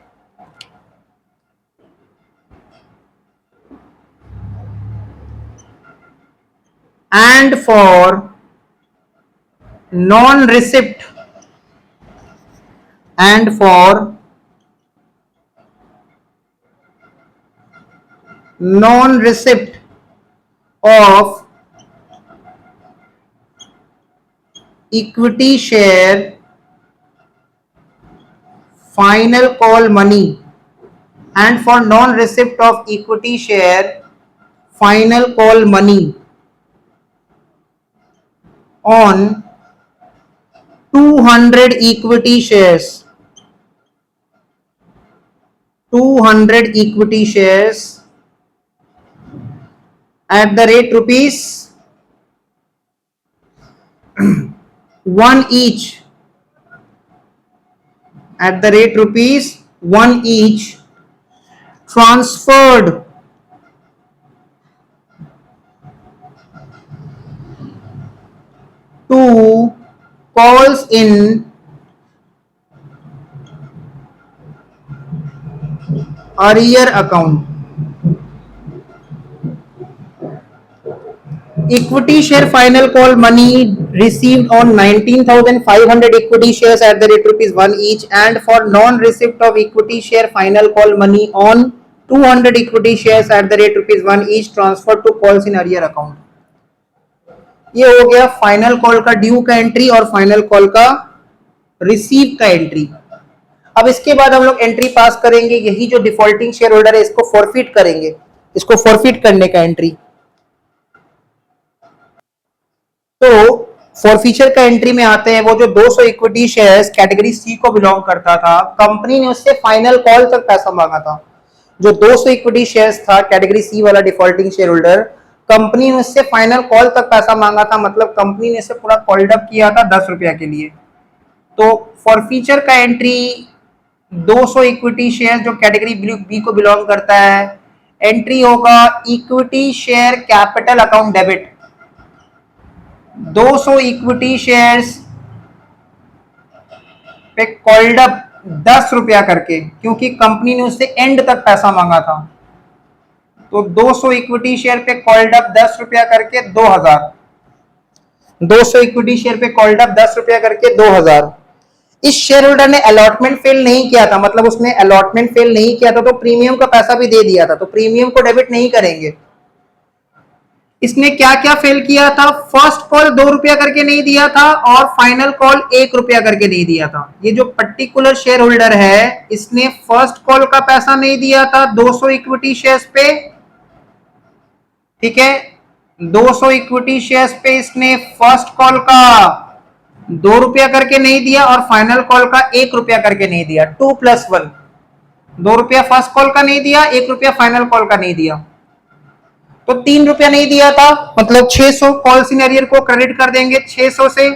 and for non-receipt of equity share final call money, and for non-receipt of equity share final call money on 200 equity shares, 200 equity shares at the rate rupees 1 each, at the rate rupees 1 each, transferred to calls in arrear account। Equity share final call money received on 19,500 equity shares at the rate ₹1 each, and for non-receipt of equity share final call money on 200 equity shares at the rate ₹1 each transferred to calls in arrear account. ये हो गया final call का due का entry और final call का receive का entry. अब इसके बाद हम लोग एंट्री पास करेंगे, यही जो डिफॉल्टिंग शेयर होल्डर है इसको फॉरफिट करेंगे, इसको फॉरफिट करने का एंट्री। तो फॉरफीचर का एंट्री में आते हैं वो जो 200 इक्विटी शेयर्स कैटेगरी सी को बिलोंग करता था, कंपनी ने उससे फाइनल कॉल तक पैसा मांगा था। जो 200 इक्विटी शेयर्स था कैटेगरी सी वाला डिफॉल्टिंग शेयर होल्डर, कंपनी ने उससे फाइनल कॉल तक पैसा मांगा था, मतलब कंपनी ने इसे पूरा कॉल्ड अप किया था 10 रुपया के लिए। तो फॉरफीचर का एंट्री 200 इक्विटी शेयर जो कैटेगरी बी को बिलोंग करता है, एंट्री होगा equity share capital account debit 200 equity shares पे कॉल्ड अप 10 रुपया करके, क्योंकि कंपनी ने उससे एंड तक पैसा मांगा था। तो 200 इक्विटी शेयर पे कॉल्ड अप 10 रुपया करके 2000, 200 इक्विटी शेयर पे कॉल्ड अप 10 रुपया करके 2000। इस शेयर होल्डर ने अलॉटमेंट फेल नहीं किया था, मतलब उसने अलॉटमेंट फेल नहीं किया था तो प्रीमियम का पैसा भी दे दिया था, तो प्रीमियम को डेबिट नहीं करेंगे। इसने क्या क्या फेल किया था? फर्स्ट कॉल 2 रुपया करके नहीं दिया था और फाइनल कॉल 1 रुपया करके नहीं दिया था। ये जो पर्टिकुलर शेयर होल्डर है इसने फर्स्ट कॉल का पैसा नहीं दिया था 200 इक्विटी शेयर्स पे, ठीक है। 200 इक्विटी शेयर्स पे इसने फर्स्ट कॉल का 2 रुपया करके नहीं दिया और फाइनल कॉल का 1 रुपया करके नहीं दिया। 2+1, 2 रुपया फर्स्ट कॉल का नहीं दिया, 1 रुपया फाइनल कॉल का नहीं दिया, तो 3 रुपया नहीं दिया था, मतलब 600 कॉल्स इन एरियर को क्रेडिट कर देंगे 600 से।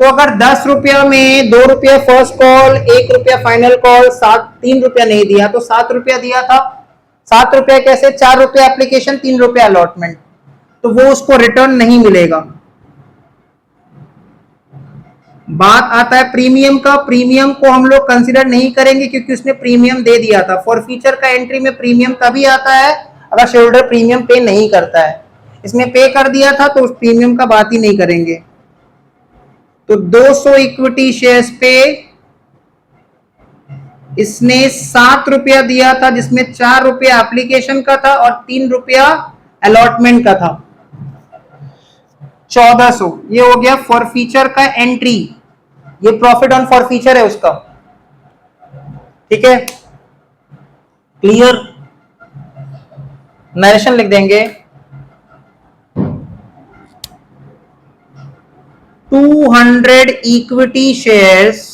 तो अगर 10 रुपया में 2 रुपया फर्स्ट कॉल, 1 रुपया फाइनल कॉल, 3 रुपया नहीं दिया तो 7 रुपया दिया था। 7 रुपया कैसे? 4 रुपया एप्लीकेशन, 3 रुपया अलॉटमेंट, तो वो उसको रिटर्न नहीं मिलेगा। बात आता है प्रीमियम का। प्रीमियम को हम लोग कंसीडर नहीं करेंगे क्योंकि उसने प्रीमियम दे दिया था। फॉरफीचर का एंट्री में प्रीमियम तभी आता है अगर शेयर होल्डर प्रीमियम पे नहीं करता है। इसने पे कर दिया था तो उस प्रीमियम का बात ही नहीं करेंगे। तो 200 इक्विटी शेयर्स पे इसने 7 रुपया दिया था, जिसमें 4 रुपया एप्लीकेशन का था और 3 रुपया अलॉटमेंट का था। 1400 ये हो गया फॉरफीचर का एंट्री। ये प्रॉफिट ऑन फॉरफीचर है उसका, ठीक है। क्लियर? नरेशन लिख देंगे 200 equity shares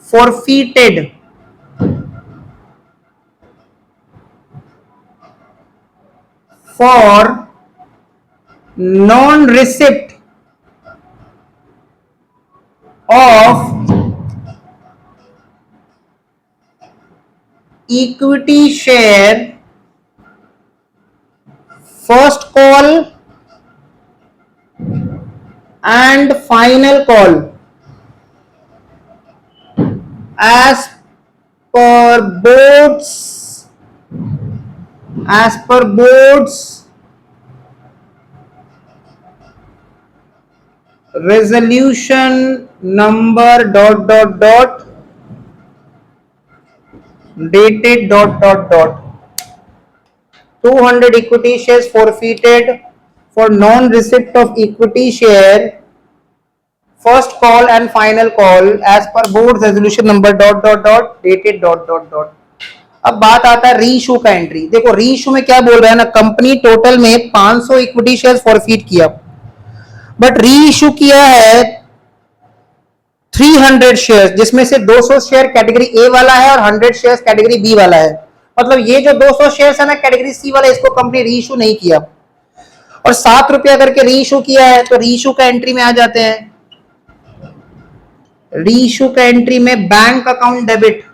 forfeited for non-receipt of equity share first call and final call as per board's resolution number ... dated ... 200 equity shares forfeited for non-receipt of equity share first call and final call as per board's resolution number ... dated ... अब बात आता है reissue का entry. देखो reissue में क्या बोल रहा है ना, कंपनी टोटल में 500 इक्विटी शेयर्स फॉरफीट किया, बट रीइशू किया है 300 शेयर्स, जिसमें से 200 शेयर कैटेगरी ए वाला है और 100 शेयर्स कैटेगरी बी वाला है। मतलब ये जो 200 शेयर्स है ना कैटेगरी सी वाला, इसको कंपनी रीइशू नहीं किया और 7 रुपया करके रीइशू किया है। तो रीइशू का एंट्री में आ जाते हैं। रीइशू का एंट्री में bank account debit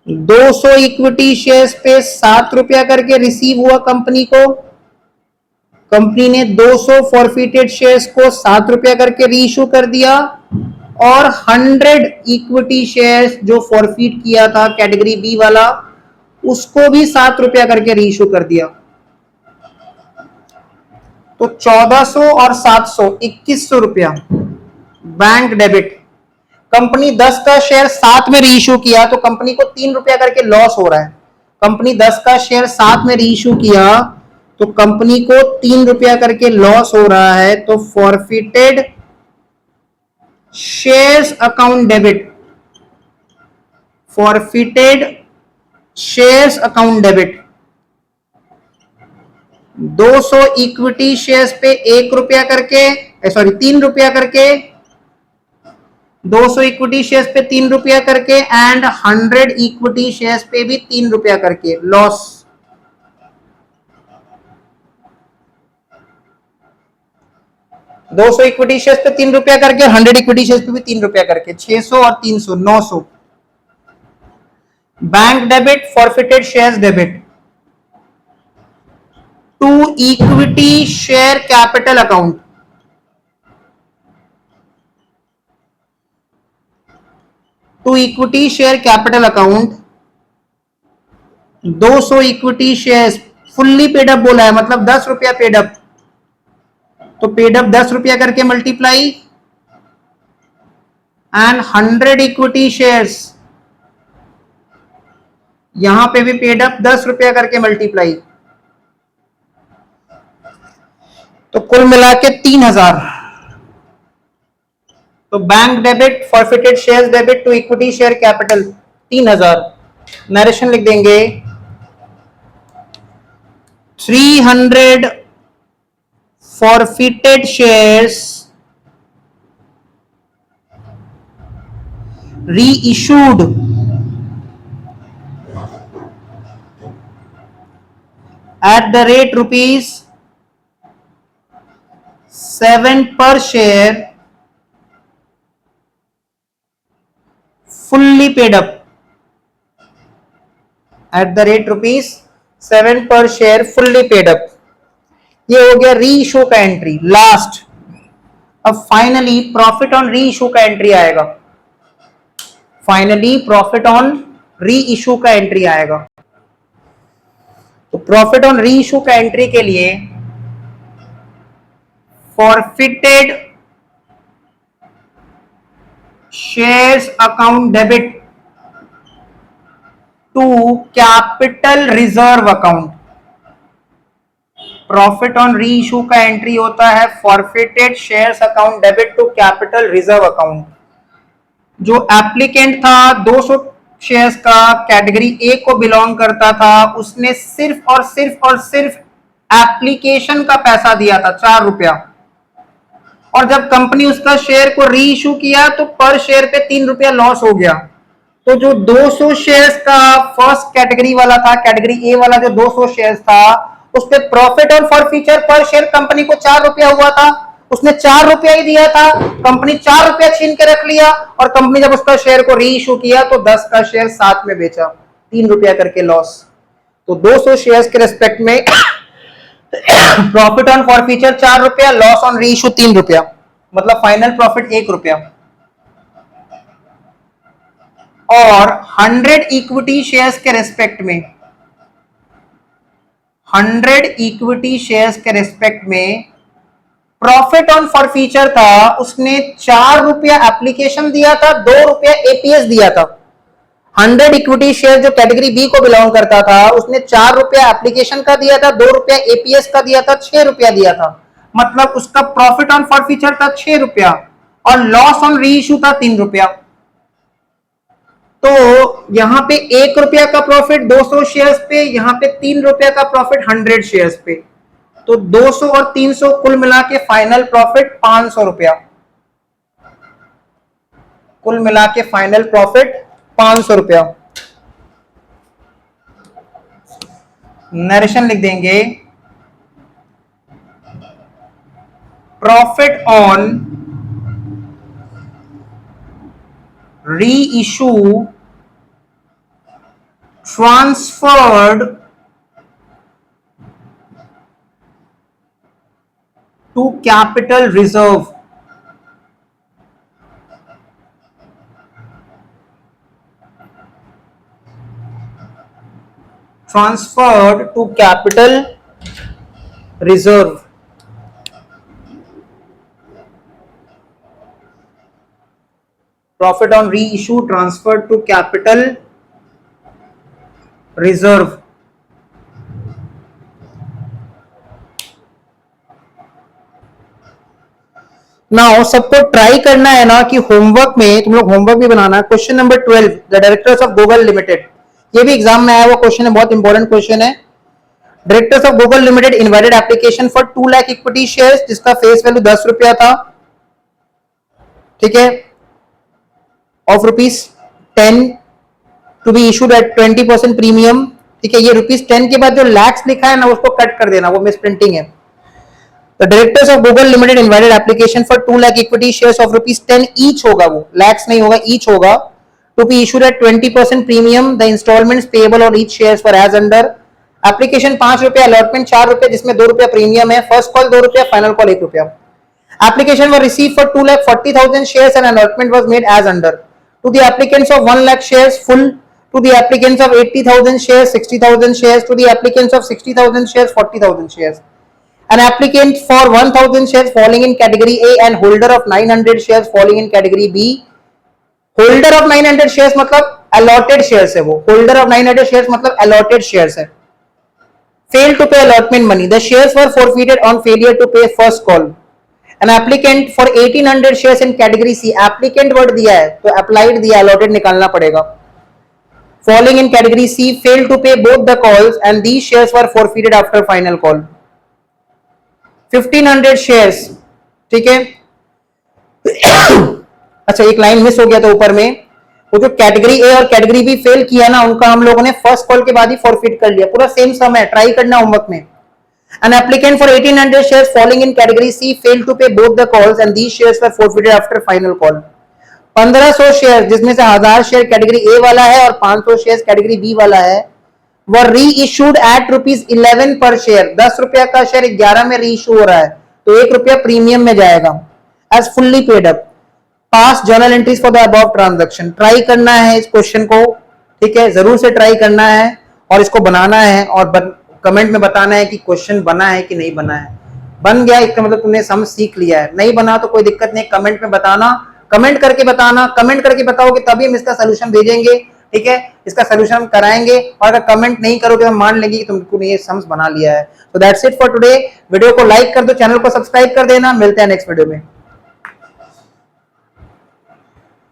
200 equity shares पे 7 रुपया करके रिसीव हुआ कंपनी को। कंपनी ने 200 फॉरफिटेड शेयर्स को 7 रुपया करके रीइशू कर दिया और 100 इक्विटी शेयर्स जो फॉरफिट किया था कैटेगरी बी वाला, उसको भी 7 रुपया करके रीइशू कर दिया। तो 1400 और 700 2100 रुपया बैंक डेबिट। कंपनी 10 का शेयर 7 में रीइश्यू किया तो कंपनी को 3 रुपया करके लॉस हो रहा है। कंपनी 10 का शेयर 7 में रीइश्यू किया तो कंपनी को 3 रुपया करके लॉस हो रहा है, तो forfeited shares account debit, forfeited shares account debit. 200 equity shares पे 1 रुपया करके, सॉरी 3 रुपया करके, 200 इक्विटी शेयर्स पे 3 रुपया करके एंड 100 इक्विटी शेयर्स पे भी 3 रुपया करके लॉस। दो सौ इक्विटी शेयर्स पे 3 रुपया करके, 100 इक्विटी शेयर्स पे भी 3 रुपया करके, 600 और 300 900। Bank debit, forfeited shares debit. To equity share capital account, to equity share capital account 200 equity shares fully paid up बोला है, मतलब 10 रुपया पेड अप, तो पेड अप 10 रुपया करके मल्टीप्लाई एंड 100 इक्विटी शेयर्स, यहां पे भी पेड अप 10 रुपया करके मल्टीप्लाई, तो कुल मिला के 3000। तो bank debit, forfeited shares debit to equity share capital 3000। Narration लिख देंगे 300 forfeited shares reissued at the rate rupees 7 per share, fully paid up at the rate rupees 7 per share, fully paid up। ये हो गया reissue का entry last. अब finally profit on reissue का entry आएगा, finally profit on reissue का entry आएगा। तो प्रॉफिट ऑन री इशू का एंट्री के लिए forfeited shares account debit to capital reserve account. Profit on reissue का एंट्री होता है forfeited shares account debit to capital reserve account. जो एप्लीकेंट था 200 शेयर्स का, कैटेगरी ए को बिलोंग करता था, उसने सिर्फ और सिर्फ एप्लीकेशन का पैसा दिया था 4 रुपया, और जब कंपनी उसका शेयर को री इशू किया तो पर शेयर पे 3 रुपया लॉस हो गया। तो जो 200 शेयर्स का फर्स्ट कैटेगरी वाला था, कैटेगरी ए वाला जो 200 शेयर्स था, उस पे प्रॉफिट ऑन फॉरफीचर पर शेयर कंपनी को 4 रुपया हुआ था, उसने 4 रुपया ही दिया था, कंपनी 4 रुपया छीन के रख लिया, और कंपनी जब उसका शेयर को री इशू किया तो 10 का शेयर 7 में बेचा, 3 रुपया करके लॉस। तो 200 शेयर्स के रेस्पेक्ट में प्रॉफिट ऑन फॉरफीचर 4 रुपया, लॉस ऑन री इशू 3 रुपया, मतलब फाइनल प्रॉफिट 1 रुपया। और 100 इक्विटी शेयर्स के रेस्पेक्ट में, 100 इक्विटी शेयर्स के रेस्पेक्ट में प्रॉफिट ऑन फॉरफीचर था, उसने 4 रुपया एप्लीकेशन दिया था, 2 रुपया एपीएस दिया था। 100 इक्विटी शेयर जो कैटेगरी बी को बिलोंग करता था, उसने 4 रुपया एप्लीकेशन का दिया था, 2 रुपया एपीएस का दिया था, 6 रुपया दिया था, मतलब उसका प्रॉफिट ऑन फॉरफीचर था 6 रुपया और लॉस ऑन री इशू था 3 रुपया। तो यहां पे 1 रुपया का प्रॉफिट 200 शेयर्स पे, यहां पे 3 रुपया का प्रॉफिट 100 शेयर्स पे, तो 200 और 300 कुल मिला के फाइनल प्रॉफिट 500 रुपया, कुल मिला के फाइनल प्रॉफिट 500 रुपया। नरेशन लिख देंगे profit on reissue transferred to capital reserve, transferred to capital reserve। Profit on reissue transfer to capital reserve. Now सबको ट्राई करना है ना कि होमवर्क में तुम लोग होमवर्क भी बनाना है। Question number 12, the directors of Google limited, ये भी एग्जाम में आया हुआ क्वेश्चन है, बहुत इंपॉर्टेंट क्वेश्चन है। Directors of Google limited invited application for 2 lakh equity shares, जिसका फेस वैल्यू 10 रुपया था, ठीक है, of ₹10 to be issued at 20% premium, ठीक है। ये ₹10 के बाद जो लैक्स लिखा है ना उसको कट कर देना, वो मिस प्रिंटिंग है। The directors of Google Limited invited application for 2 lakh equity shares of ₹10 each होगा, वो lakhs नहीं होगा, each होगा, to be issued at 20% premium. The installments payable on each shares for as under. Application 5 रुपया, allotment 4 रुपया, जिसमें 2 रुपया premium है, फर्स्ट कॉल 2 रुपया, फाइनल कॉल 1 रुपया। Application was received for 2,40,000 shares and allotment was made as under. To the applicants of 1 lakh shares full, to the applicants of 80,000 shares 60,000 shares, to the applicants of 60,000 shares 40,000 shares. An applicant for 1,000 shares falling in category A and holder of 900 shares falling in category B. Holder of 900 shares मतलब allotted shares है वो, holder of 900 shares मतलब allotted shares है। Failed to pay allotment money. The shares were forfeited on failure to pay first call. An applicant for 1,800 shares in category C. Applicant word दिया है तो applied दिया, allotted निकालना पड़ेगा। Falling in category C failed to pay both the calls and these shares were forfeited after final call. 1,500 shares, ठीक है। अच्छा एक लाइन मिस हो गया था ऊपर में, वो जो कैटेगरी ए और कैटेगरी बी फेल किया ना उनका हम लोगों ने फर्स्ट कॉल के बाद ही फॉरफिट कर लिया, पूरा सेम सम है, ट्राई करना होमवर्क में। An applicant for 1,800 shares falling in category C failed to pay both the calls and these shares were forfeited after final call. 1,500 share, जिसमें से 1,000 शेयर कैटेगरी ए वाला है और 500 शेयर कैटेगरी बी वाला है, वो री इशूड एट ₹11 पर शेयर, 10 रुपया का शेयर 11 में री इशू हो रहा है तो 1 रुपया प्रीमियम में जाएगा as fully paid up. Pass journal entries for the above transaction. Try करना है इस क्वेश्चन को, ठीक है, जरूर से ट्राई करना है और इसको बनाना है और कमेंट में बताना है कि क्वेश्चन बना है कि नहीं बना है। बन गया इसका मतलब तुमने समझ सीख लिया है, नहीं बना तो कोई दिक्कत नहीं, कमेंट में बताना, कमेंट करके बताना, कमेंट करके बताओगे तभी हम इसका सोल्यूशन भेजेंगे, ठीक है, इसका सोल्यूशन हम कराएंगे। और अगर कमेंट नहीं करोगे हम मान लेंगे कि तुमने ये सम्स बना लिया है। तो that's it for today. Video को लाइक कर दो, चैनल को सब्सक्राइब कर देना, मिलते हैं नेक्स्ट वीडियो में।